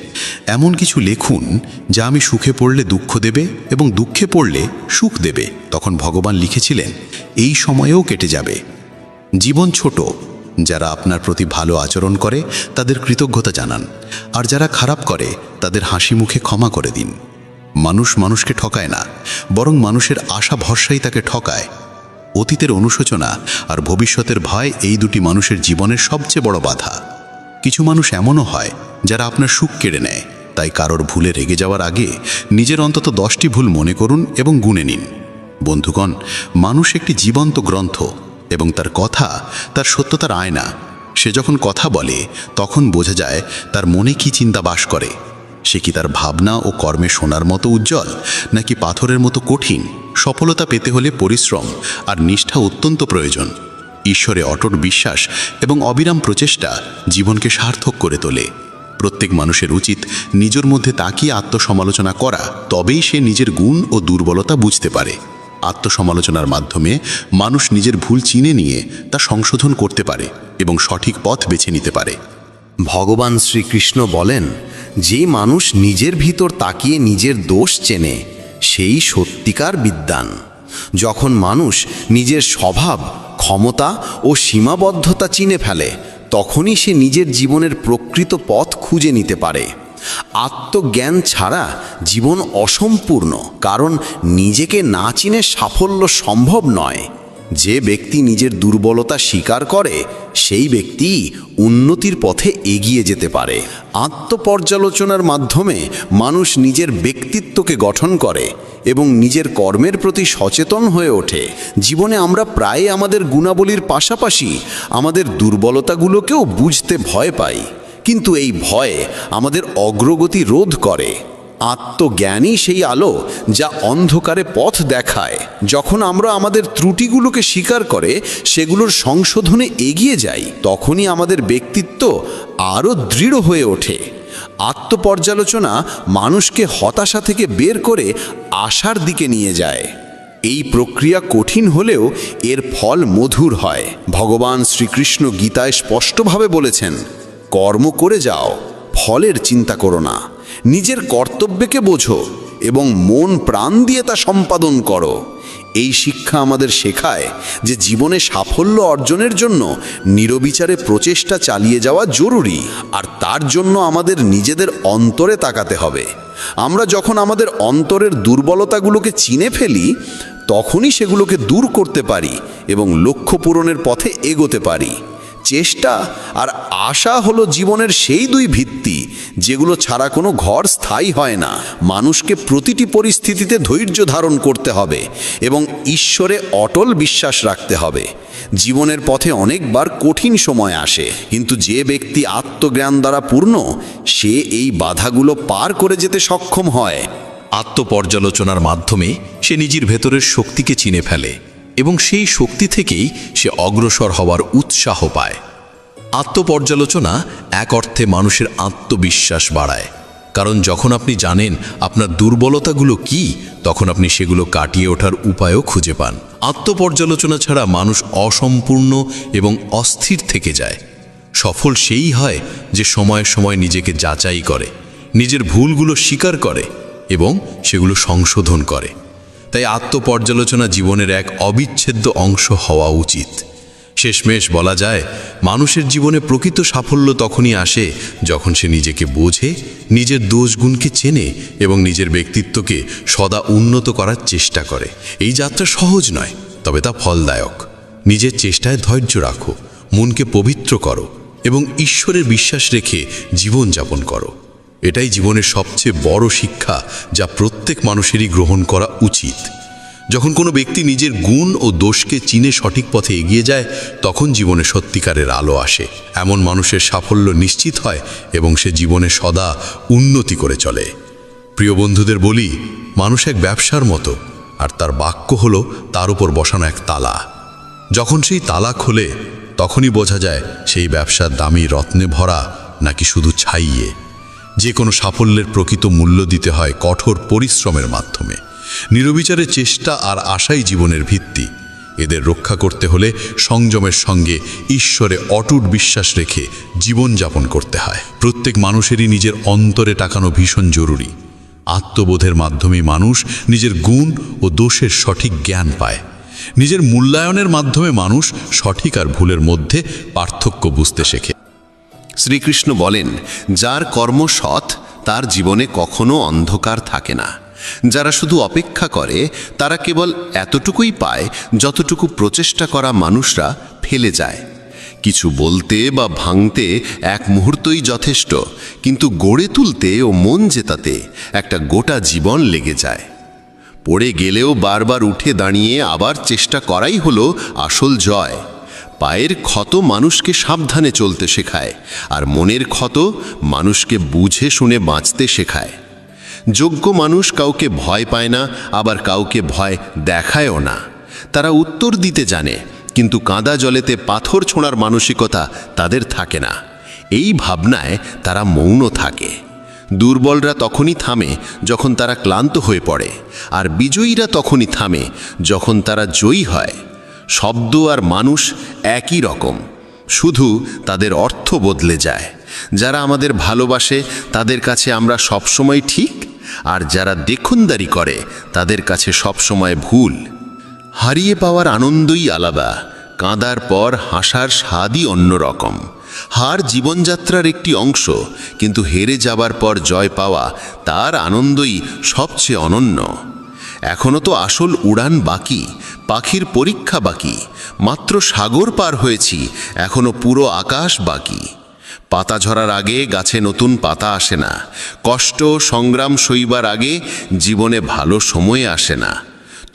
এমন কিছু লেখুন যা আমি সুখে পড়লে দুঃখ দেবে এবং দুঃখে পড়লে সুখ দেবে। তখন ভগবান লিখেছিলেন, এই সময়েও কেটে যাবে। জীবন ছোট। যারা আপনার প্রতি ভালো আচরণ করে তাদের কৃতজ্ঞতা জানান, আর যারা খারাপ করে তাদের হাসি মুখে ক্ষমা করে দিন। মানুষ মানুষকে ঠকায় না, বরং মানুষের আশা ভরসাই তাকে ঠকায়। অতীতের অনুশোচনা আর ভবিষ্যতের ভয় এই দুটি মানুষের জীবনের সবচেয়ে বড় বাধা। কিছু মানুষ এমনও হয় যারা আপনার সুখ কেড়ে নেয়। তাই কারোর ভুলে রেগে যাওয়ার আগে নিজের অন্তত 10টি ভুল মনে করুন এবং গুনে নিন। বন্ধুগণ, মানুষ একটি জীবন্ত গ্রন্থ এবং তার কথা তার সত্যতার আয়না।
সে যখন কথা বলে তখন বোঝা যায় তার মনে কি চিন্তা বাস করে। সে কি তার ভাবনা ও কর্মে সোনার মতো উজ্জ্বল, নাকি পাথরের মতো কঠিন? সফলতা পেতে হলে পরিশ্রম আর নিষ্ঠা অত্যন্ত প্রয়োজন। ঈশ্বরে অটট বিশ্বাস এবং অবিরাম প্রচেষ্টা জীবনকে সার্থক করে তোলে। প্রত্যেক মানুষের উচিত নিজের মধ্যে তাকিয়ে আত্মসমালোচনা করা, তবেই সে নিজের গুণ ও দুর্বলতা বুঝতে পারে। আত্মসমালোচনার মাধ্যমে মানুষ নিজের ভুল চিনে নিয়ে তা সংশোধন করতে পারে এবং সঠিক পথ বেছে নিতে পারে।
ভগবান শ্রীকৃষ্ণ বলেন, যে মানুষ নিজের ভিতর তাকিয়ে নিজের দোষ চেনে সেই সত্যিকার বিদ্বান। যখন মানুষ নিজের স্বভাব, ক্ষমতা ও সীমাবদ্ধতা চিনে ফেলে, তখনই সে নিজের জীবনের প্রকৃত পথ খুঁজে নিতে পারে। আত্মজ্ঞান ছাড়া জীবন অসম্পূর্ণ, কারণ নিজেকে না চিনে সাফল্য সম্ভব নয়। যে ব্যক্তি নিজের দুর্বলতা স্বীকার করে সেই ব্যক্তি উন্নতির পথে এগিয়ে যেতে পারে। আত্মপর্যালোচনার মাধ্যমে মানুষ নিজের ব্যক্তিত্বকে গঠন করে এবং নিজের কর্মের প্রতি সচেতন হয়ে ওঠে। জীবনে আমরা প্রায় আমাদের গুণাবলীর পাশাপাশি আমাদের দুর্বলতাগুলোকেও বুঝতে ভয় পাই, কিন্তু এই ভয় আমাদের অগ্রগতি রোধ করে। আত্মজ্ঞানই সেই আলো যা অন্ধকারে পথ দেখায়। যখন আমরা আমাদের ত্রুটিগুলোকে স্বীকার করে সেগুলোর সংশোধনে এগিয়ে যাই, তখনই আমাদের ব্যক্তিত্ব আরও দৃঢ় হয়ে ওঠে। আত্মপর্যালোচনা মানুষকে হতাশা থেকে বের করে আশার দিকে নিয়ে যায়। এই প্রক্রিয়া কঠিন হলেও এর ফল মধুর হয়। ভগবান শ্রীকৃষ্ণ গীতায় স্পষ্টভাবে বলেছেন, কর্ম করে যাও, ফলের চিন্তা করো না। নিজের কর্তব্যকে বোঝো এবং মন প্রাণ দিয়ে তা সম্পাদন করো। এই শিক্ষা আমাদের শেখায় যে জীবনে সাফল্য অর্জনের জন্য নিরবিচারে প্রচেষ্টা চালিয়ে যাওয়া জরুরি, আর তার জন্য আমাদের নিজেদের অন্তরে তাকাতে হবে। আমরা যখন আমাদের অন্তরের দুর্বলতাগুলোকে চিনে ফেলি, তখনই সেগুলোকে দূর করতে পারি এবং লক্ষ্য পূরণের পথে এগোতে পারি। চেষ্টা আর আশা হলো জীবনের সেই দুই ভিত্তি যেগুলো ছাড়া কোনো ঘর স্থায়ী হয় না। মানুষকে প্রতিটি পরিস্থিতিতে ধৈর্য ধারণ করতে হবে এবং ঈশ্বরে অটল বিশ্বাস রাখতে হবে। জীবনের পথে অনেকবার কঠিন সময় আসে, কিন্তু যে ব্যক্তি আত্মজ্ঞান দ্বারা পূর্ণ, সে এই বাধাগুলো পার করে যেতে সক্ষম হয়।
আত্মপর্যালোচনার মাধ্যমে সে নিজের ভেতরের শক্তিকে চিনে ফেলে এবং সেই শক্তি থেকেই সে অগ্রসর হওয়ার উৎসাহ পায়। আত্মপর্যালোচনা এক অর্থে মানুষের আত্মবিশ্বাস বাড়ায়, কারণ যখন আপনি জানেন আপনার দুর্বলতাগুলো কি, তখন আপনি সেগুলো কাটিয়ে ওঠার উপায়ও খুঁজে পান। আত্মপর্যালোচনা ছাড়া মানুষ অসম্পূর্ণ এবং অস্থির থেকে যায়। সফল সেই হয় যে সময়ে সময়ে নিজেকে যাচাই করে, নিজের ভুলগুলো স্বীকার করে এবং সেগুলো সংশোধন করে। তাই আত্মপর্যালোচনা জীবনের এক অবিচ্ছেদ্য অংশ হওয়া উচিত। শেষমেশ বলা যায়, মানুষের জীবনে প্রকৃত সাফল্য তখনই আসে যখন সে নিজেকে বোঝে, নিজের দোষগুণকে চেনে এবং নিজের ব্যক্তিত্বকে সদা উন্নত করার চেষ্টা করে। এই যাত্রা সহজ নয়, তবে তা ফলদায়ক। নিজের চেষ্টায় ধৈর্য রাখো, মনকে পবিত্র করো এবং ঈশ্বরের বিশ্বাস রেখে জীবনযাপন করো। এটাই জীবনের সবচেয়ে বড় শিক্ষা যা প্রত্যেক মানুষেরই গ্রহণ করা উচিত। যখন কোনো ব্যক্তি নিজের গুণ ও দোষকে চিনে সঠিক পথে এগিয়ে যায়, তখন জীবনে সত্যিকারের আলো আসে। এমন মানুষের সাফল্য নিশ্চিত হয় এবং সে জীবনে সদা উন্নতি করে চলে। প্রিয় বন্ধুদের বলি, মানুষ এক ব্যবসার মতো, আর তার বাক্য হলো তার উপর বসানো এক তালা। যখন সেই তালা খোলে, তখনই বোঝা যায় সেই ব্যবসার দামি রত্নে ভরা নাকি শুধু ছাইয়ে। যে কোনো সাফল্যের প্রকৃত মূল্য দিতে হয় কঠোর পরিশ্রমের মাধ্যমে। নিরবিচারের চেষ্টা আর আশাই জীবনের ভিত্তি। এদের রক্ষা করতে হলে সংযমের সঙ্গে ঈশ্বরে অটুট বিশ্বাস রেখে জীবনযাপন করতে হয়। প্রত্যেক মানুষেরই নিজের অন্তরে তাকানো ভীষণ জরুরি। আত্মবোধের মাধ্যমে মানুষ নিজের গুণ ও দোষের সঠিক জ্ঞান পায়। নিজের মূল্যায়নের মাধ্যমে মানুষ সঠিক আর ভুলের মধ্যে পার্থক্য বুঝতে শেখে।
শ্রীকৃষ্ণ বলেন, যার কর্ম সৎ তার জীবনে কখনো অন্ধকার থাকে না। যারা শুধু অপেক্ষা করে তারা কেবল এতটুকুই পায় যতটুকু প্রচেষ্টা করা মানুষরা ফেলে যায়। কিছু বলতে বা ভাঙতে এক মুহূর্তই যথেষ্ট, কিন্তু গড়ে তুলতে ও মন জেতাতে একটা গোটা জীবন লেগে যায়। পড়ে গেলেও বারবার উঠে দাঁড়িয়ে আবার চেষ্টা করাই হলো আসল জয়।
পায়ের ক্ষত মানুষকে সাবধানে চলতে শেখায়, আর মনের ক্ষত মানুষকে বুঝে শুনে বাঁচতে শেখায়। যোগ্য মানুষ কাউকে ভয় পায় না, আবার কাউকে ভয় দেখায়ও না। তারা উত্তর দিতে জানে, কিন্তু কাদা জলেতে পাথর ছোঁড়ার মানসিকতা তাদের থাকে না। এই ভাবনায় তারা মৌন থাকে। দুর্বলরা তখনই থামে যখন তারা ক্লান্ত হয়ে পড়ে, আর বিজয়ীরা তখনই থামে যখন তারা জয়ী হয়। শব্দ আর মানুষ একই রকম, শুধু তাদের অর্থ বদলে যায়। যারা আমাদের ভালোবাসে তাদের কাছে আমরা সবসময় ঠিক, আর যারা দেখুনদারি করে তাদের কাছে সবসময় ভুল। হারিয়ে পাওয়ার আনন্দই আলাদা, কাঁদার পর হাসার স্বাদই অন্যরকম। হার জীবনযাত্রার একটি অংশ, কিন্তু হেরে যাবার পর জয় পাওয়া তার আনন্দই সবচেয়ে অনন্য। এখনো তো আসল উড়ান বাকি, পাখির পরীক্ষা বাকি। মাত্র সাগর পার হয়েছি, এখনো পুরো আকাশ বাকি। পাতা ঝরার আগে গাছে নতুন পাতা আসে না। কষ্ট সংগ্রাম সইবার আগে জীবনে ভালো সময় আসে না।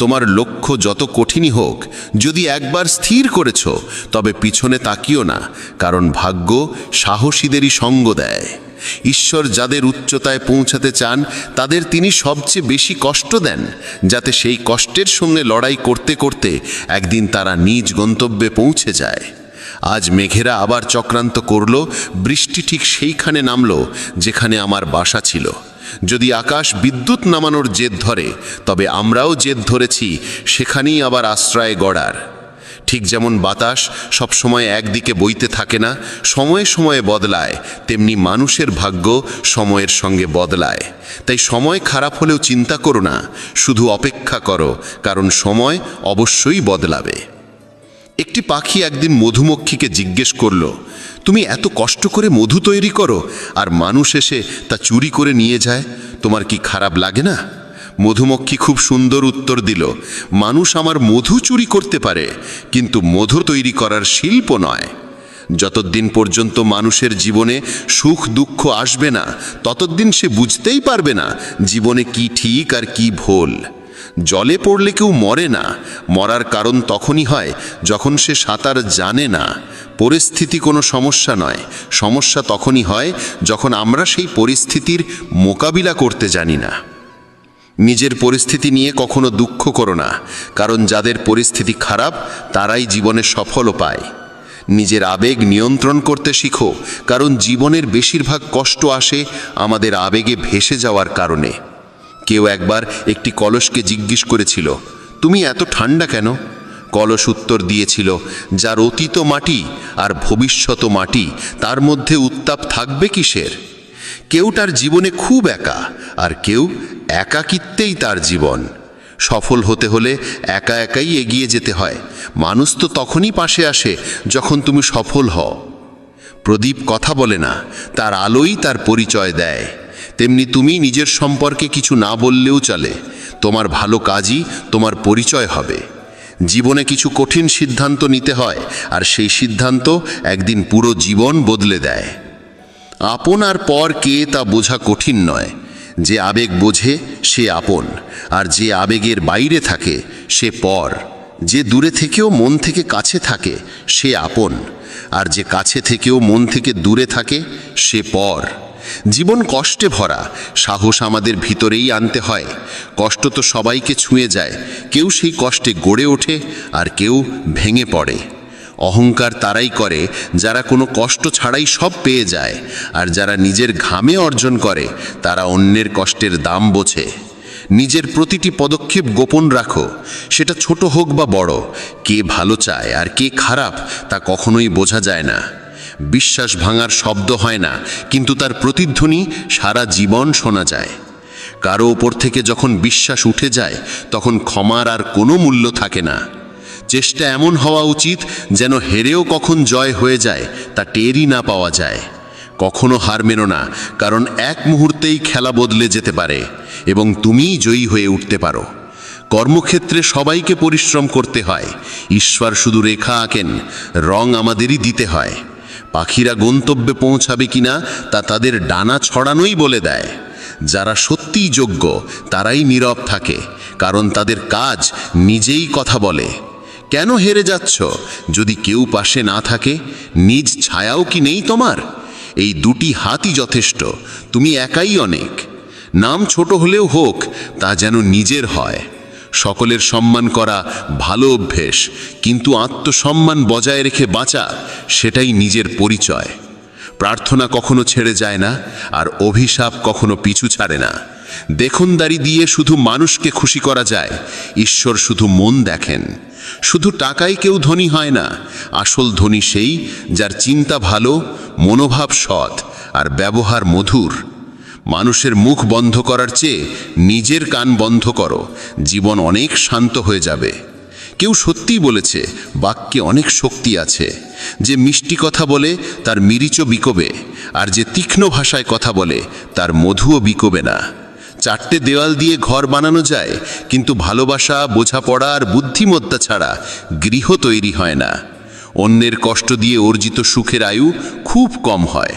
তোমার লক্ষ্য যত কঠিনই হোক, যদি একবার স্থির করেছ তবে পিছনে তাকিও না, কারণ ভাগ্য সাহসীদেরই সঙ্গ দেয়। ঈশ্বর যাদের উচ্চতায় পৌঁছাতে চান তাদের তিনি সবচেয়ে বেশি কষ্ট দেন, যাতে সেই কষ্টের সঙ্গে লড়াই করতে করতে একদিন তারা নিজ গন্তব্যে পৌঁছে যায়। আজ মেঘেরা আবার চক্রান্ত করল, বৃষ্টি ঠিক সেইখানে নামল যেখানে আমার বাসা ছিল। যদি আকাশ বিদ্যুৎ নামানোর জেদ ধরে, তবে আমরাও জেদ ধরেছি সেখানেই আবার আশ্রয় গড়ার। ঠিক যেমন বাতাস সবসময় একদিকে বইতে থাকে না, সময়ে সময়ে বদলায়, তেমনি মানুষের ভাগ্য সময়ের সঙ্গে বদলায়। তাই সময় খারাপ হলেও চিন্তা করো না, শুধু অপেক্ষা করো, কারণ সময় অবশ্যই বদলাবে। একটি পাখি একদিন মধুমক্ষীকে জিজ্ঞেস করল, তুমি এত কষ্ট করে মধু তৈরি করো, আর মানুষ এসে তা চুরি করে নিয়ে যায়, তোমার কি খারাপ লাগে না? মধুমক্ষী খুব সুন্দর উত্তর দিল, মানুষ আমার মধু চুরি করতে পারে, কিন্তু মধু তৈরি করার শিল্প নয়। যতদিন পর্যন্ত মানুষের জীবনে সুখ দুঃখ আসবে না, ততদিন সে বুঝতেই পারবে না জীবনে কি ঠিক আর কি ভুল। জলে পড়লে কেউ মরে না, মরার কারণ তখনই হয় যখন সে সাঁতার জানে না। পরিস্থিতি কোনো সমস্যা নয়, সমস্যা তখনই হয় যখন আমরা সেই পরিস্থিতির মোকাবিলা করতে জানি না। নিজের পরিস্থিতি নিয়ে কখনো দুঃখ করো না, কারণ যাদের পরিস্থিতি খারাপ তারাই জীবনে সফলও পায়। নিজের আবেগ নিয়ন্ত্রণ করতে শিখো, কারণ জীবনের বেশিরভাগ কষ্ট আসে আমাদের আবেগে ভেসে যাওয়ার কারণে। কেউ একবার একটি কলসকে জিজ্ঞেস করেছিল, তুমি এত ঠান্ডা কেন? কলস উত্তর দিয়েছিল, যার অতীত মাটি আর ভবিষ্যৎ মাটি, তার মধ্যে উত্তাপ থাকবে কিসের? কেউ তার জীবনে খুব একা, আর কেউ একাকিত্বেই তার জীবন। সফল হতে হলে একা একাই এগিয়ে যেতে হয়। মানুষ তো তখনই পাশে আসে যখন তুমি সফল হও। প্রদীপ কথা বলে না, তার আলোই তার পরিচয় দেয়। তেমনি তুমি নিজের সম্পর্কে কিছু না বললেও চলে, তোমার ভালো কাজই তোমার পরিচয় হবে। জীবনে কিছু কঠিন সিদ্ধান্ত নিতে হয়, আর সেই সিদ্ধান্ত একদিন পুরো জীবন বদলে দেয়। আপন আর পর কে তা বোঝা কঠিন নয়। যে আবেগ বোঝে সে আপন, আর যে আবেগের বাইরে থাকে সে পর। যে দূরে থেকেও মন থেকে কাছে থাকে সে আপন, আর যে কাছে থেকেও মন থেকে দূরে থাকে সে পর। জীবন কষ্টে ভরা, সাহস আমাদের ভিতরেই আনতে হয়। কষ্ট তো সবাইকে ছুঁয়ে যায়, কেউ সেই কষ্টে গড়ে ওঠে আর কেউ ভেঙে পড়ে। অহংকার তারাই করে যারা কোনো কষ্ট ছাড়াই সব পেয়ে যায়, আর যারা নিজের ঘামে অর্জন করে তারা অন্যের কষ্টের দাম বোঝে। নিজের প্রতিটি পদক্ষেপ গোপন রাখো, সেটা ছোট হোক বা বড়। কে ভালো চায় আর কে খারাপ তা কখনোই বোঝা যায় না। বিশ্বাস ভাঙার শব্দ হয় না, কিন্তু তার প্রতিধ্বনি সারা জীবন শোনা যায়। কারো ওপর থেকে যখন বিশ্বাস উঠে যায় তখন ক্ষমার আর কোনো মূল্য থাকে না। চেষ্টা এমন হওয়া উচিত যেন হেরেও কখন জয় হয়ে যায় তা টেরই না পাওয়া যায়। কখনো হার মেনো না, কারণ এক মুহূর্তেই খেলা বদলে যেতে পারে এবং তুমিই জয়ী হয়ে উঠতে পারো। কর্মক্ষেত্রে সবাইকে পরিশ্রম করতে হয়। ঈশ্বর শুধু রেখা আঁকেন, রং আমাদেরই দিতে হয়। পাখিরা গন্তব্যে পৌঁছাবে কিনা তা তাদের ডানা ছড়ানোই বলে দেয়। যারা সত্যিই যোগ্য তারাই নীরব থাকে, কারণ তাদের কাজ নিজেই কথা বলে।
কেন হেরে যাচ্ছ? যদি কেউ পাশে না থাকে, নিজ ছায়াও কি নেই তোমার? এই দুটি হাতই যথেষ্ট, তুমি একাই অনেক। নাম ছোট হলেও হোক, তা যেন নিজের হয়। সকলের সম্মান করা ভালো অভ্যেস, কিন্তু আত্মসম্মান বজায় রেখে বাঁচা, সেটাই নিজের পরিচয়। প্রার্থনা কখনো ছেড়ে যায় না, আর অভিশাপ কখনো পিছু ছাড়ে না। দেখনদারি দিয়ে শুধু মানুষকে খুশি করা যায়, ঈশ্বর শুধু মন দেখেন। শুধু টাকায় কেউ ধনী হয় না, আসল ধনী সেই যার চিন্তা ভালো, মনোভাব সৎ, আর ব্যবহার মধুর। মানুষের মুখ বন্ধ করার চেয়ে নিজের কান বন্ধ করো, জীবন অনেক শান্ত হয়ে যাবে। কেউ সত্যিই বলেছে, বাক্যে অনেক শক্তি আছে। যে মিষ্টি কথা বলে তার মিরিচও বিকোবে, আর যে তীক্ষ্ণ ভাষায় কথা বলে তার মধুও বিকোবে না। 4টে দেওয়াল দিয়ে ঘর বানানো যায়, কিন্তু ভালোবাসা, বোঝাপড়া আর বুদ্ধিমত্তা ছাড়া গৃহ তৈরি হয় না। অন্যের কষ্ট দিয়ে অর্জিত সুখের আয়ু খুব কম হয়।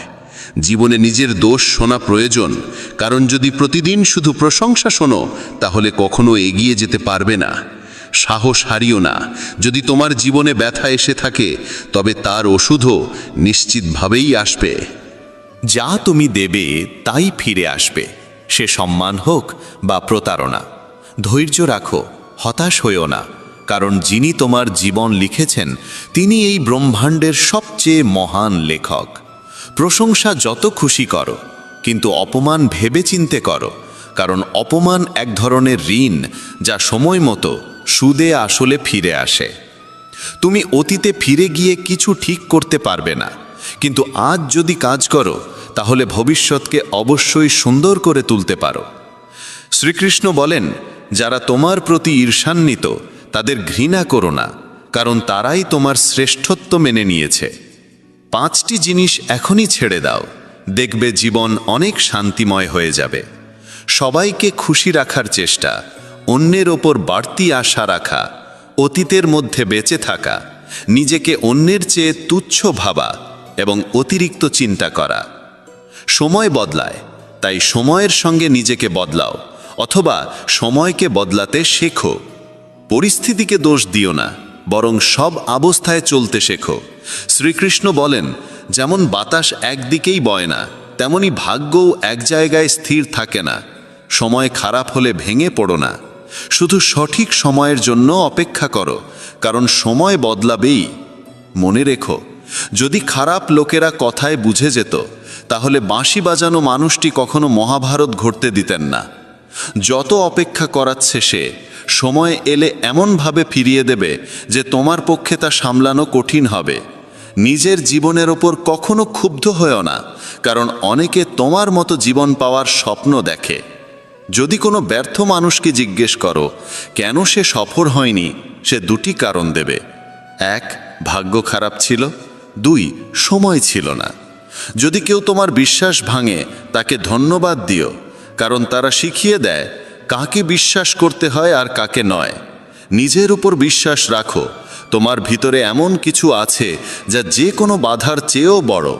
জীবনে নিজের দোষ শোনা প্রয়োজন, কারণ যদি প্রতিদিন শুধু প্রশংসা শোনো, তাহলে কখনো এগিয়ে যেতে পারবে না। সাহস হারিও না। যদি তোমার জীবনে ব্যথা এসে থাকে, তবে তার ওষুধও নিশ্চিতভাবেই আসবে।
যা তুমি দেবে তাই ফিরে আসবে, সে সম্মান হোক বা প্রতারণা। ধৈর্য রাখো, হতাশ হইও না, কারণ যিনি তোমার জীবন লিখেছেন তিনি এই ব্রহ্মাণ্ডের সবচেয়ে মহান লেখক। প্রশংসা যত খুশি করো, কিন্তু অপমান ভেবে চিন্তে করো, কারণ অপমান এক ধরনের ঋণ, যা সময় মতো সুদে আসলে ফিরে আসে। তুমি অতীতে ফিরে গিয়ে কিছু ঠিক করতে পারবে না, কিন্তু আজ যদি কাজ করো, তাহলে ভবিষ্যৎকে অবশ্যই সুন্দর করে তুলতে পারো। শ্রীকৃষ্ণ বলেন, যারা তোমার প্রতি ঈর্ষান্বিত, তাদের ঘৃণা করো না, কারণ তারাই তোমার শ্রেষ্ঠত্ব মেনে নিয়েছে। 5টি জিনিস এখনই ছেড়ে দাও, দেখবে জীবন অনেক শান্তিময় হয়ে যাবে। সবাইকে খুশি রাখার চেষ্টা, অন্যের ওপর বাড়তি আশা রাখা, অতীতের মধ্যে বেঁচে থাকা, নিজেকে অন্যের চেয়ে তুচ্ছ ভাবা এবং অতিরিক্ত চিন্তা করা। সময় বদলায়, তাই সময়ের সঙ্গে নিজেকে বদলাও, অথবা সময়কে বদলাতে শেখো। পরিস্থিতিকে দোষ দিও না, বরং সব অবস্থায় চলতে শেখো। শ্রীকৃষ্ণ বলেন, যেমন বাতাস একদিকেই বয় না, তেমনি ভাগ্যও এক জায়গায় স্থির থাকে না। সময় খারাপ হলে ভেঙে পড়ো না, শুধু সঠিক সময়ের জন্য অপেক্ষা করো, কারণ সময় বদলাবেই। মনে রেখো, যদি খারাপ লোকেরা কথায় বুঝে যেত, তাহলে বাঁশি বাজানো মানুষটি কখনো মহাভারত ঘটতে দিতেন না। যত অপেক্ষা করাচ্ছে সে, সময় এলে এমনভাবে ফিরিয়ে দেবে যে তোমার পক্ষে তা সামলানো কঠিন হবে। নিজের জীবনের ওপর কখনো ক্ষুব্ধ হয়েও না, কারণ অনেকে তোমার মতো জীবন পাওয়ার স্বপ্ন দেখে। যদি কোনো ব্যর্থ মানুষকে জিজ্ঞেস করো কেন সে সফল হয়নি, সে 2টি কারণ দেবে। 1, ভাগ্য খারাপ ছিল, 2, সময় ছিল না। যদি কেউ তোমার বিশ্বাস ভাঙে, তাকে ধন্যবাদ দিও, কারণ তারা শিখিয়ে দেয় কাকে বিশ্বাস করতে হয় আর কাকে নয়। নিজের উপর বিশ্বাস রাখো, তোমার ভিতরে এমন কিছু আছে যা যে কোনো বাধার চেয়েও বড়।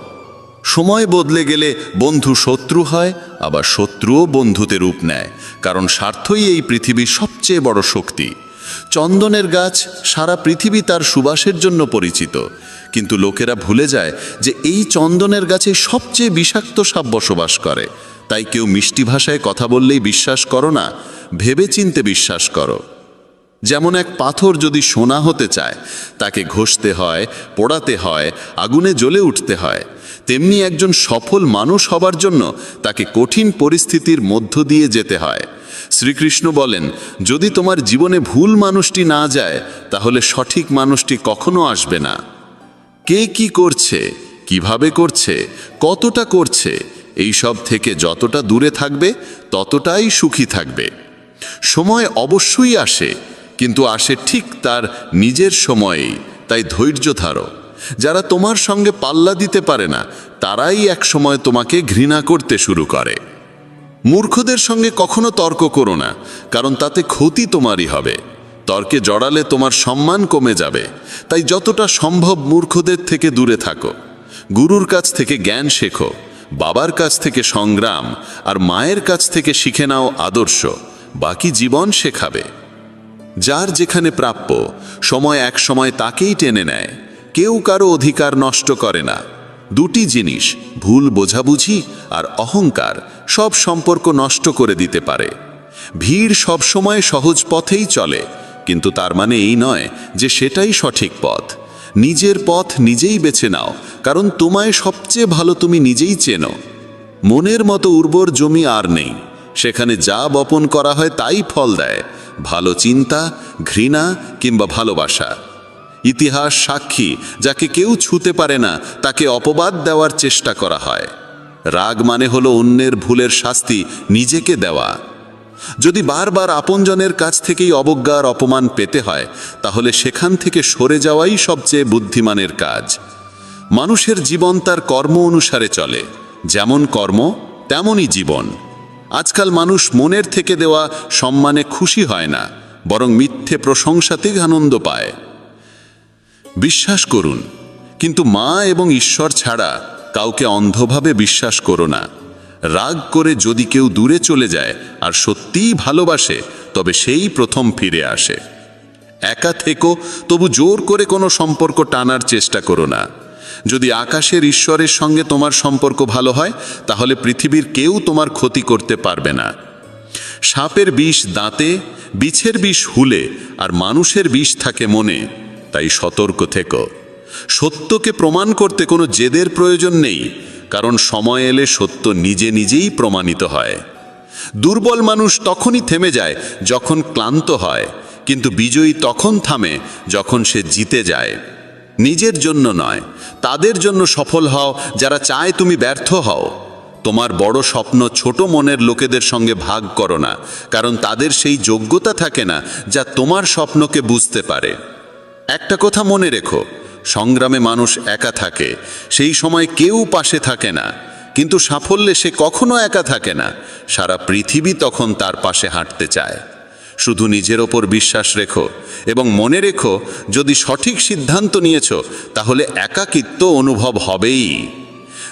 সময় বদলে গেলে বন্ধু শত্রু হয়, আবার শত্রুও বন্ধুতে রূপ নেয়, কারণ স্বার্থই এই পৃথিবীর সবচেয়ে বড় শক্তি। চন্দনের গাছ সারা পৃথিবী তার সুবাসের জন্য পরিচিত, কিন্তু লোকেরা ভুলে যায় যে এই চন্দনের গাছে সবচেয়ে বিষাক্ত সাপ বসবাস করে। তাই কেউ মিষ্টি ভাষায় কথা বললেই বিশ্বাস করো না, ভেবে চিনতে বিশ্বাস করো। যেমন এক পাথর যদি সোনা হতে চায়, তাকে ঘষতে হয়, পোড়াতে হয়, আগুনে জ্বলে উঠতে হয়। তেমনি একজন সফল মানুষ হবার জন্য তাকে কঠিন পরিস্থিতির মধ্য দিয়ে যেতে হয়। শ্রীকৃষ্ণ বলেন, যদি তোমার জীবনে ভুল মানুষটি না যায়, তাহলে সঠিক মানুষটি কখনো আসবে না। কে কি করছে, কিভাবে করছে, কতটা করছে, এই সব থেকে যতটা দূরে থাকবে, ততটাই সুখী থাকবে। সময় অবশ্যই আসে, কিন্তু আসে ঠিক তার নিজের সময়েই, তাই ধৈর্য ধরো। যারা তোমার সঙ্গে পাল্লা দিতে পারে না, তারাই এক সময় তোমাকে ঘৃণা করতে শুরু করে। মূর্খদের সঙ্গে কখনো তর্ক করো না, কারণ তাতে ক্ষতি তোমারই হবে। তর্কে জড়ালে তোমার সম্মান কমে যাবে, তাই যতটা সম্ভব মূর্খদের থেকে দূরে থাকো। গুরুর কাছ থেকে জ্ঞান শেখো, বাবার কাছ থেকে সংগ্রাম, আর মায়ের কাছ থেকে শিখে নাও আদর্শ। বাকি জীবন শেখাবে।
যার যেখানে প্রাপ্য সময় এক সময় তাকেই টেনে নেয়, কেউ কারো অধিকার নষ্ট করে না। দুটি জিনিস, ভুল বোঝাবুঝি আর অহংকার, সব সম্পর্ক নষ্ট করে দিতে পারে। ভিড় সবসময় সহজ পথেই চলে, কিন্তু তার মানে এই নয় যে সেটাই সঠিক পথ। নিজের পথ নিজেই বেছে নাও, কারণ তোমায় সবচেয়ে ভালো তুমি নিজেই চেনো। মনের মতো উর্বর জমি আর নেই, সেখানে যা বপন করা হয় তাই ফল দেয়, ভালো চিন্তা, ঘৃণা কিংবা ভালোবাসা। ইতিহাস সাক্ষী, যাকে কেউ ছুঁতে পারে না তাকে অপবাদ দেওয়ার চেষ্টা করা হয়। রাগ মানে হলো অন্যের ভুলের শাস্তি নিজেকে দেওয়া। যদি বারবার আপনজনের কাছ থেকেই অবজ্ঞা আর অপমান পেতে হয়, তাহলে সেখান থেকে সরে যাওয়াই সবচেয়ে বুদ্ধিমানের কাজ। মানুষের জীবন তার কর্ম অনুসারে চলে, যেমন কর্ম তেমনই জীবন। আজকাল মানুষ মনের থেকে দেওয়া সম্মানে খুশি হয় না, বরং মিথ্যে প্রশংসাতেই আনন্দ পায়। বিশ্বাস করুন, কিন্তু মা এবং ঈশ্বর ছাড়া কাউকে অন্ধভাবে বিশ্বাস করো না। রাগ করে যদি কেউ দূরে চলে যায় আর সত্যিই ভালোবাসে, তবে সেই প্রথম ফিরে আসে। একা থেকো, তবু জোর করে কোনো সম্পর্ক টানার চেষ্টা করো না। যদি আকাশের ঈশ্বরের সঙ্গে তোমার সম্পর্ক ভালো হয়, তাহলে পৃথিবীর কেউ তোমার ক্ষতি করতে পারবে না। সাপের বিষ দাঁতে, বিছের বিষ হুলে, আর মানুষের বিষ থাকে মনে, তাই সতর্ক থেকো। সত্যকে প্রমাণ করতে কোনো জেদের প্রয়োজন নেই, কারণ সময় এলে সত্য নিজে নিজেই প্রমাণিত হয়। দুর্বল মানুষ তখনই থেমে যায় যখন ক্লান্ত হয়, কিন্তু বিজয়ী তখন থামে যখন সে জিতে যায়। নিজের জন্য নয়, তাদের জন্য সফল হও যারা চায় তুমি ব্যর্থ হও। তোমার বড় স্বপ্ন ছোট মনের লোকেদের সঙ্গে ভাগ করো না, কারণ তাদের সেই যোগ্যতা থাকে না যা তোমার স্বপ্নকে বুঝতে পারে। একটা কথা মনে রেখো, সংগ্রামে মানুষ একা থাকে, সেই সময় কেউ পাশে থাকে না, কিন্তু সাফল্যে সে কখনো একা থাকে না। সারা পৃথিবী তখন তার পাশে হাঁটতে চায়। শুধু নিজের ওপর বিশ্বাস রেখো এবং মনে রেখো, যদি সঠিক সিদ্ধান্ত নিয়েছো তাহলে একাকিত্ব অনুভব হবেই।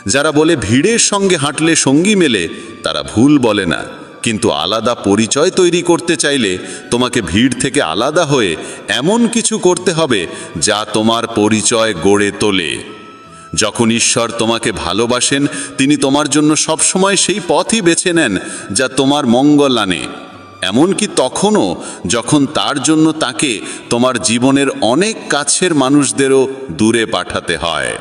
যারা বলে ভিড়ের সঙ্গে হাঁটলে সঙ্গী মেলে, তারা ভুল বলে না, কিন্তু আলাদা পরিচয় তৈরি করতে চাইলে তোমাকে ভিড় থেকে আলাদা হয়ে এমন কিছু করতে হবে যা তোমার পরিচয় গড়ে তোলে। যখন ঈশ্বর তোমাকে ভালোবাসেন, তিনি তোমার জন্য সবসময় সেই পথই বেছে নেন যা তোমার মঙ্গল আনে, এমনকি তখনও যখন তার জন্য তাকে তোমার জীবনের অনেক কাছের মানুষদেরও দূরে পাঠাতে হয়।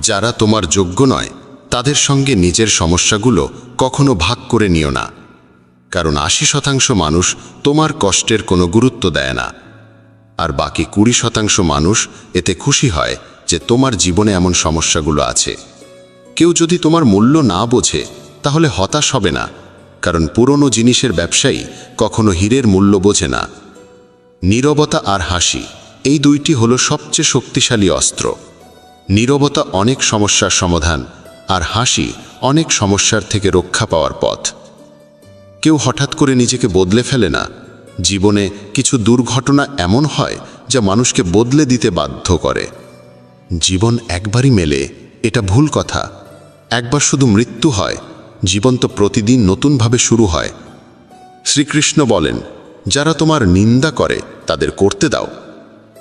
যারা তোমার যোগ্য নয়, তাদের সঙ্গে নিজের সমস্যাগুলো কখনো ভাগ করে নিও না, কারণ 80% মানুষ তোমার কষ্টের কোনো গুরুত্ব দেয় না, আর বাকি 20% মানুষ এতে খুশি হয় যে তোমার জীবনে এমন সমস্যাগুলো আছে। কেউ যদি তোমার মূল্য না বোঝে, তাহলে হতাশ হবে না, কারণ পুরনো জিনিসের ব্যবসায়ী কখনো হীরের মূল্য বোঝে না। নীরবতা আর হাসি, এই দুইটি হলো সবচেয়ে শক্তিশালী অস্ত্র। নীরবতা অনেক সমস্যার সমাধান, আর হাসি অনেক সমস্যার থেকে রক্ষা পাওয়ার পথ। কেউ হঠাৎ করে নিজেকে বদলে ফেলে না। জীবনে কিছু দুর্ঘটনা এমন হয় যা মানুষকে বদলে দিতে বাধ্য করে। জীবন একবারই মেলে, এটা ভুল কথা। একবার শুধু মৃত্যু হয়, জীবন তো প্রতিদিন নতুনভাবে শুরু হয়। শ্রীকৃষ্ণ বলেন, যারা তোমার নিন্দা করে তাদের করতে দাও।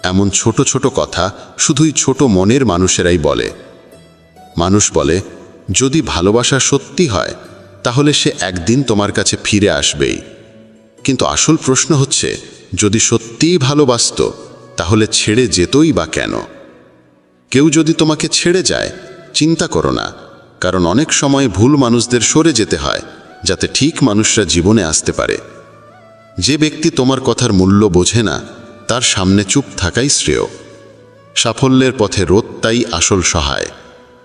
এমন ছোট ছোট কথা শুধুই ছোট মনের মানুষেরাই বলে। মানুষ বলে, যদি ভালোবাসা সত্যি হয় তাহলে সে একদিন তোমার কাছে ফিরে আসবেই। কিন্তু আসল প্রশ্ন হচ্ছে, যদি সত্যিই ভালোবাসত তাহলে ছেড়ে যেতই বা কেন? কেউ যদি তোমাকে ছেড়ে যায়, চিন্তা করো না, কারণ অনেক সময় ভুল মানুষদের সরে যেতে হয় যাতে ঠিক মানুষরা জীবনে আসতে পারে। যে ব্যক্তি তোমার কথার মূল্য বোঝে না, তার সামনে চুপ থাকাই শ্রেয়। সাফল্যের পথে রোদ তাই আসল সহায়,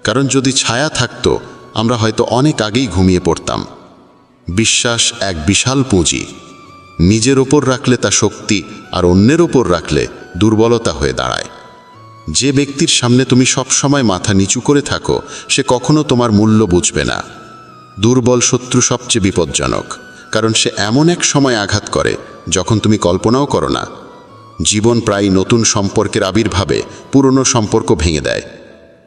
কারণ যদি ছায়া থাকতো আমরা হয়তো অনেক আগেই ঘুমিয়ে পড়তাম। বিশ্বাস এক বিশাল পুঁজি, নিজের ওপর রাখলে তা শক্তি, আর অন্যের ওপর রাখলে দুর্বলতা হয়ে দাঁড়ায়। যে ব্যক্তির সামনে তুমি সবসময় মাথা নিচু করে থাকো, সে কখনো তোমার মূল্য বুঝবে না। দুর্বল শত্রু সবচেয়ে বিপজ্জনক, কারণ সে এমন এক সময় আঘাত করে যখন তুমি কল্পনাও করো না। জীবন প্রায় নতুন সম্পর্কের আবির্ভাবে পুরনো সম্পর্ক ভেঙে দেয়।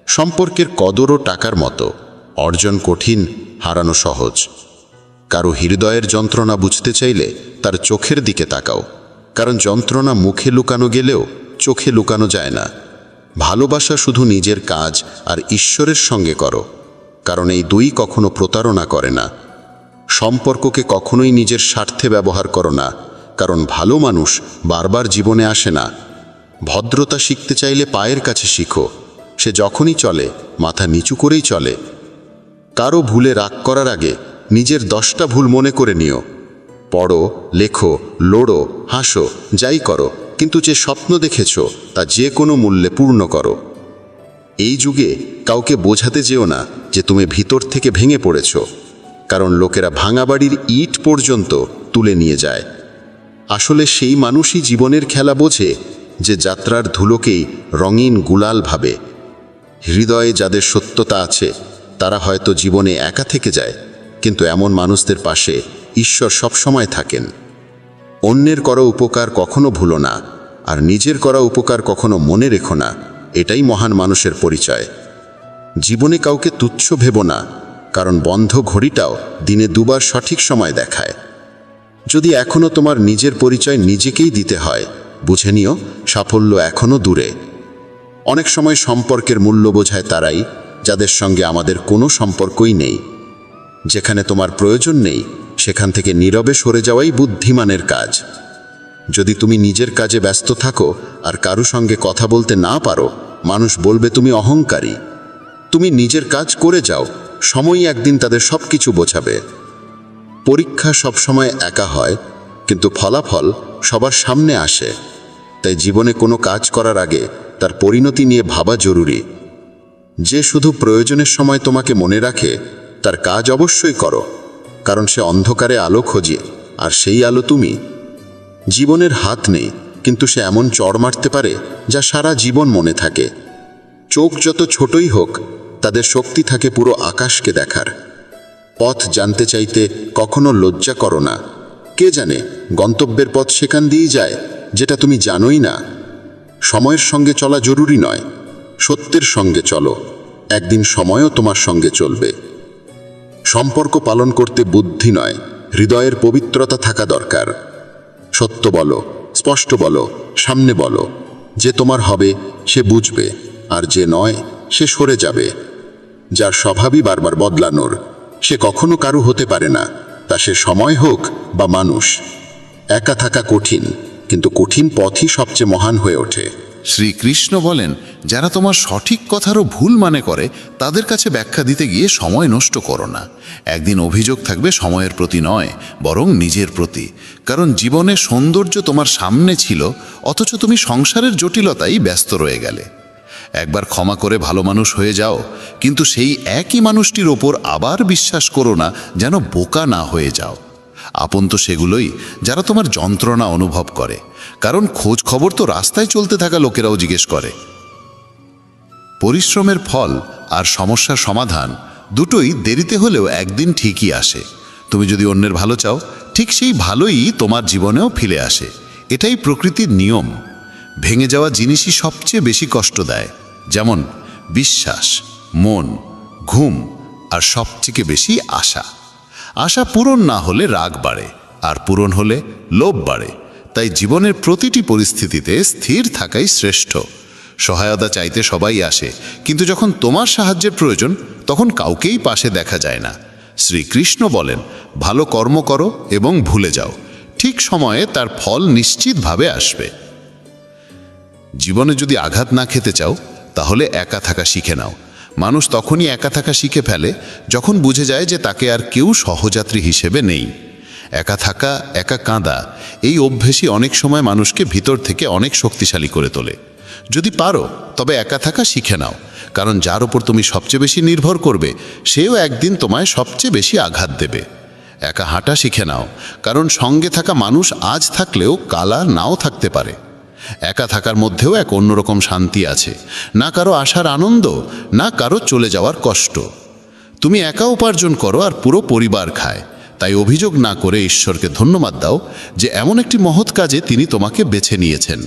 সম্পর্কের কদরও টাকার মতো, অর্জন কঠিন, হারানো সহজ। কারো হৃদয়ের যন্ত্রণা বুঝতে চাইলে তার চোখের দিকে তাকাও,
কারণ যন্ত্রণা মুখে লুকানো গেলেও চোখে লুকানো যায় না। ভালোবাসা শুধু নিজের কাজ আর ঈশ্বরের সঙ্গে করো, কারণ এই দুই কখনো প্রতারণা করে না। সম্পর্ককে কখনোই নিজের স্বার্থে ব্যবহার করো না, কারণ ভালো মানুষ বারবার জীবনে আসে না। ভদ্রতা শিখতে চাইলে পায়ের কাছে শিখো, সে যখনই চলে মাথা নিচু করেই চলে। কারো ভুলে রাগ করার আগে নিজের 10টা ভুল মনে করে নিও। পড়ো, লেখো, লড়ো, হাসো, যাই করো, কিন্তু যে স্বপ্ন দেখেছ তা যে কোনো মূল্যে পূর্ণ করো। এই যুগে কাউকে বোঝাতে যেও না যে তুমি ভিতর থেকে ভেঙে পড়েছ, কারণ লোকেরা ভাঙা বাড়ির ইট পর্যন্ত তুলে নিয়ে যায়। আসলে সেই মানুষই জীবনের খেলা বোঝে যে যাত্রার ধুলোকেই রঙিন গুলাল ভাবে। হৃদয়ে যাদের সত্যতা আছে তারা হয়তো জীবনে একা থেকে যায়, কিন্তু এমন মানুষদের পাশে ঈশ্বর সবসময় থাকেন। অন্যের করা উপকার কখনো ভুলো না, আর নিজের করা উপকার কখনো মনে রেখো না। এটাই মহান মানুষের পরিচয়। জীবনে কাউকে তুচ্ছ ভেবো না, কারণ বন্ধ ঘড়িটাও দিনে 2বার সঠিক সময় দেখায়। যদি এখনো তোমার নিজের পরিচয় নিজেকেই দিতে হয়, বুঝে নিও সাফল্য এখনো দূরে। অনেক সময় সম্পর্কের মূল্য বোঝায় তারাই যাদের সঙ্গে আমাদের কোনো সম্পর্কই নেই। যেখানে তোমার প্রয়োজন নেই সেখান থেকে নীরবে সরে যাওয়াই বুদ্ধিমানের কাজ। যদি তুমি নিজের কাজে ব্যস্ত থাকো আর কারো সঙ্গে কথা বলতে না পারো, মানুষ বলবে তুমি অহংকারী। তুমি নিজের কাজ করে যাও, সময়ই একদিন তাদের সব কিছু বোঝাবে। পরীক্ষা সবসময় একা হয়, কিন্তু ফলাফল সবার সামনে আসে। তাই জীবনে কোনো কাজ করার আগে তার পরিণতি নিয়ে ভাবা জরুরি। যে শুধু প্রয়োজনের সময় তোমাকে মনে রাখে তার কাজ অবশ্যই করো, কারণ সে অন্ধকারে আলো খোঁজে, আর সেই আলো তুমি। জীবনের হাত নেই, কিন্তু সে এমন চড় মারতে পারে যা সারা জীবন মনে থাকে। চোখ যত ছোটই হোক, তাদের শক্তি থাকে পুরো আকাশকে দেখার। পথ জানতে চাইতে কখনো লজ্জা করো না। কে জানে গন্তব্যের পথ সেখান দিয়েই যায় যেটা তুমি জানোই না। সময়ের সঙ্গে চলা জরুরি নয়, সত্যের সঙ্গে চলো, একদিন সময়ও তোমার সঙ্গে চলবে। সম্পর্ক পালন করতে বুদ্ধি নয়, হৃদয়ের পবিত্রতা থাকা দরকার। সত্য বলো, স্পষ্ট বলো, সামনে বলো। যে তোমার হবে সে বুঝবে, আর যে নয় সে সরে যাবে। যার স্বভাবই বারবার বদলানোর, সে কখনো কারু হতে পারে না, তা সে সময় হোক বা মানুষ। একা থাকা কঠিন, কিন্তু কঠিন পথই সবচেয়ে মহান হয়ে ওঠে।
শ্রীকৃষ্ণ বলেন, যারা তোমার সঠিক কথারও ভুল মানে করে তাদের কাছে ব্যাখ্যা দিতে গিয়ে সময় নষ্ট করো না। একদিন অভিযোগ থাকবে সময়ের প্রতি নয়, বরং নিজের প্রতি। কারণ জীবনে সৌন্দর্য তোমার সামনে ছিল, অথচ তুমি সংসারের জটিলতাই ব্যস্ত রয়ে গেলে। একবার ক্ষমা করে ভালো মানুষ হয়ে যাও, কিন্তু সেই একই মানুষটির ওপর আবার বিশ্বাস করো না, যেন বোকা না হয়ে যাও। আপন তো সেগুলোই যারা তোমার যন্ত্রণা অনুভব করে, কারণ খোঁজ খবর তো রাস্তায় চলতে থাকা লোকেরাও জিজ্ঞেস করে। পরিশ্রমের ফল আর সমস্যার সমাধান দুটোই দেরিতে হলেও একদিন ঠিকই আসে। তুমি যদি অন্যের ভালো চাও, ঠিক সেই ভালোই তোমার জীবনেও ফিরে আসে। এটাই প্রকৃতির নিয়ম। ভেঙে যাওয়া জিনিসই সবচেয়ে বেশি কষ্ট দেয়, যেমন বিশ্বাস, মন, ঘুম, আর সবচেয়ে বেশি আশা। আশা পূরণ না হলে রাগ বাড়ে, আর পূরণ হলে লোভ বাড়ে। তাই জীবনের প্রতিটি পরিস্থিতিতে স্থির থাকাই শ্রেষ্ঠ। সহায়তা চাইতে সবাই আসে, কিন্তু যখন তোমার সাহায্যের প্রয়োজন তখন কাউকেই পাশে দেখা যায় না। শ্রীকৃষ্ণ বলেন, ভালো কর্ম করো এবং ভুলে যাও, ঠিক সময়ে তার ফল নিশ্চিতভাবে আসবে। জীবনে যদি আঘাত না খেতে চাও, তাহলে একা থাকা শিখে নাও। মানুষ তখনই একা থাকা শিখে ফেলে যখন বুঝে যায় যে তাকে আর কেউ সহযাত্রী হিসেবে নেই। একা থাকা, একা কাঁদা, এই অভ্যেসই অনেক সময় মানুষকে ভিতর থেকে অনেক শক্তিশালী করে তোলে। যদি পারো তবে একা থাকা শিখে নাও, কারণ যার উপর তুমি সবচেয়ে বেশি নির্ভর করবে সেও একদিন তোমায় সবচেয়ে বেশি আঘাত দেবে। একা হাঁটা শিখে নাও, কারণ সঙ্গে থাকা মানুষ আজ থাকলেও কাল আর নাও থাকতে পারে। একা থাকার মধ্যেও এক অন্যরকম শান্তি আছে, না কারো আসার আনন্দ, না কারো চলে যাওয়ার কষ্ট। তুমি একা উপার্জন করো আর পুরো পরিবার খায়, তাই অভিযোগ না করে ঈশ্বরকে ধন্যবাদ দাও যে এমন একটি মহৎ কাজে তিনি তোমাকে বেছে নিয়েছেন।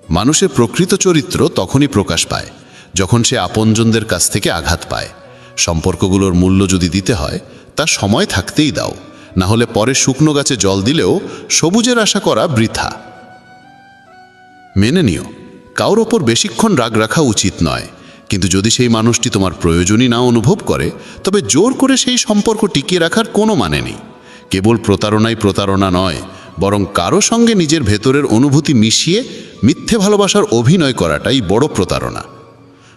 মানুষের প্রকৃত চরিত্র তখনই প্রকাশ পায় যখন সে আপনজনদের কাছ থেকে আঘাত পায়। সম্পর্কগুলোর মূল্য যদি দিতে হয় তা সময় থাকতেই দাও, না হলে পরে শুকনো গাছে জল দিলেও সবুজের আশা করা বৃথা। মেনে নিও, কারোর ওপর বেশিক্ষণ রাগ রাখা উচিত নয়, কিন্তু যদি সেই মানুষটি তোমার প্রয়োজনই না অনুভব করে, তবে জোর করে সেই সম্পর্ক টিকিয়ে রাখার কোনো মানে নেই। কেবল প্রতারণাই প্রতারণা নয়, বরং কারো সঙ্গে নিজের ভেতরের অনুভূতি মিশিয়ে মিথ্যে ভালোবাসার অভিনয় করাটাই বড় প্রতারণা।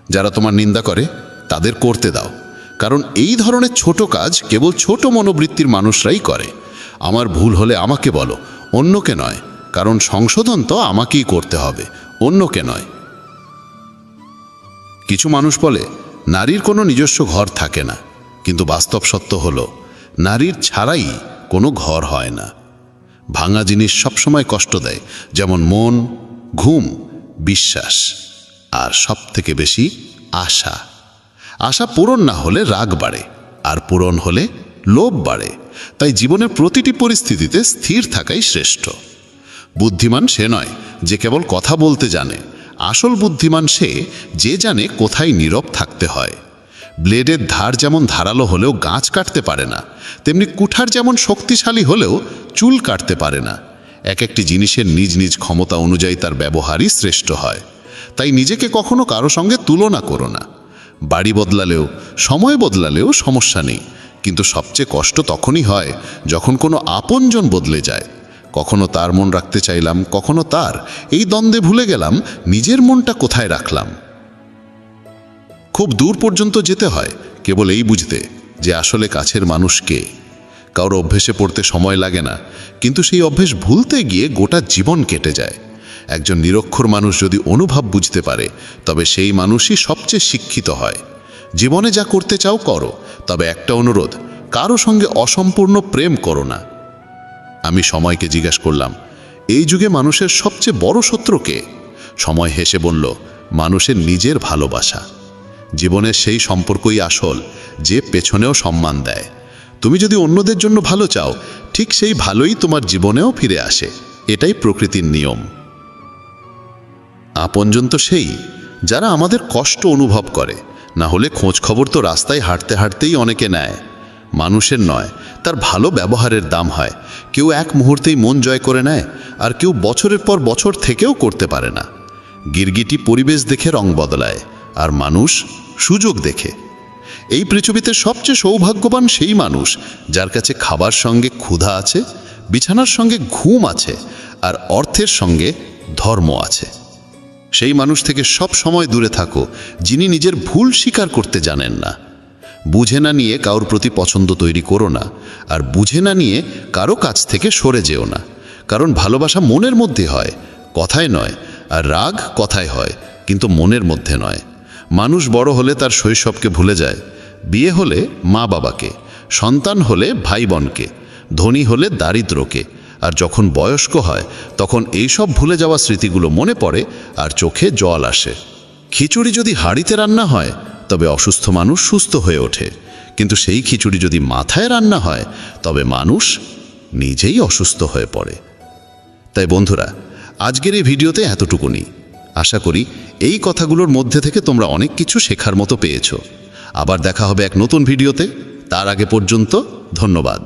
যারা তোমার নিন্দা করে তাদের করতে দাও, কারণ এই ধরনের ছোট কাজ কেবল ছোট মনোবৃত্তির মানুষরাই করে। আমার ভুল হলে আমাকে বলো, অন্যকে নয়, কারণ সংশোধন তো আমাকেই করতে হবে, অন্যকে নয়। কিছু মানুষ বলে নারীর কোনো নিজস্ব ঘর থাকে না, কিন্তু বাস্তব সত্য হলো নারীর ছাড়াই কোনো ঘর হয় না। ভাঙা জিনিস সবসময় কষ্ট দেয়, যেমন মন, ঘুম, বিশ্বাস, আর সবথেকে বেশি আশা। আশা পূরণ না হলে রাগ বাড়ে, আর পূরণ হলে লোভ বাড়ে। তাই জীবনের প্রতিটি পরিস্থিতিতে স্থির থাকাই শ্রেষ্ঠ। বুদ্ধিমান সে নয় যে কেবল কথা বলতে জানে, আসল বুদ্ধিমান সে যে জানে কোথায় নীরব থাকতে হয়। ব্লেডের ধার যেমন ধারালো হলেও গাছ কাটতে পারে না, তেমনি কুঠার যেমন শক্তিশালী হলেও চুল কাটতে পারে না। এক একটি জিনিসের নিজ নিজ ক্ষমতা অনুযায়ী তার ব্যবহারই শ্রেষ্ঠ হয়। তাই নিজেকে কখনো কারো সঙ্গে তুলনা করো না। বাড়ি বদলালেও, সময় বদলালেও সমস্যা নেই, কিন্তু সবচেয়ে কষ্ট তখনই হয় যখন কোনো আপনজন বদলে যায়। কখনো তার মন রাখতে চাইলাম, কখনো তার, এই দ্বন্দ্বে ভুলে গেলাম নিজের মনটা কোথায় রাখলাম। খুব দূর পর্যন্ত যেতে হয় কেবল এই বুঝতে যে আসলে কাছের মানুষ কে। কারোর অভ্যেসে পড়তে সময় লাগে না, কিন্তু সেই অভ্যেস ভুলতে গিয়ে গোটা জীবন কেটে যায়। একজন নিরক্ষর মানুষ যদি অনুভব বুঝতে পারে, তবে সেই মানুষই সবচেয়ে শিক্ষিত হয়। জীবনে যা করতে চাও করো, তবে একটা অনুরোধ, কারো সঙ্গে অসম্পূর্ণ প্রেম করো না। আমি সময়কে জিজ্ঞাসা করলাম, এই যুগে মানুষের সবচেয়ে বড় শত্রু কে? সময় হেসে বলল, মানুষের নিজের ভালোবাসা। জীবনের সেই সম্পর্কই আসল, যে পেছনেও সম্মান দেয়। তুমি যদি অন্যদের জন্য ভালো চাও, ঠিক সেই ভালোই তোমার জীবনেও ফিরে আসে। এটাই প্রকৃতির নিয়ম। আপনজন তো সেই যারা আমাদের কষ্ট অনুভব করে, না হলে খোঁজ খবর তো রাস্তায় হাঁটতে হাঁটতেই অনেকে নেয়। মানুষের নয়, তার ভালো ব্যবহারের দাম হয়। কেউ এক মুহূর্তেই মন জয় করে নেয়, আর কেউ বছরের পর বছর থেকেও করতে পারে না। গিরগিটি পরিবেশ দেখে রং বদলায়, আর মানুষ সুযোগ দেখে। এই পৃথিবীতে সবচেয়ে সৌভাগ্যবান সেই মানুষ যার কাছে খাবার সঙ্গে ক্ষুধা আছে, বিছানার সঙ্গে ঘুম আছে, আর অর্থের সঙ্গে ধর্ম আছে। সেই মানুষ থেকে সব সময় দূরে থাকো যিনি নিজের ভুল স্বীকার করতে জানেন না। বুঝে না নিয়ে কারোর প্রতি পছন্দ তৈরি করো না, আর বুঝে না নিয়ে কারো কাছ থেকে সরে যেও না। কারণ ভালোবাসা মনের মধ্যে হয়, কথায় নয়, আর রাগ কথায় হয়, কিন্তু মনের মধ্যে নয়। মানুষ বড় হলে তার শৈশবকে ভুলে যায়, বিয়ে হলে মা বাবাকে, সন্তান হলে ভাই বোনকে, ধনী হলে দারিদ্রকে, আর যখন বয়স্ক হয় তখন এইসব ভুলে যাওয়া স্মৃতিগুলো মনে পড়ে আর চোখে জল আসে। খিচুড়ি যদি হাঁড়িতে রান্না হয় তবে অসুস্থ মানুষ সুস্থ হয়ে ওঠে, কিন্তু সেই খিচুড়ি যদি মাথায় রান্না হয় তবে মানুষ নিজেই অসুস্থ হয়ে পড়ে। তাই বন্ধুরা, আজকের এই ভিডিওতে এতটুকুনি। আশা করি এই কথাগুলোর মধ্যে থেকে তোমরা অনেক কিছু শেখার মতো পেয়েছো। আবার দেখা হবে এক নতুন ভিডিওতে। তার আগে পর্যন্ত ধন্যবাদ।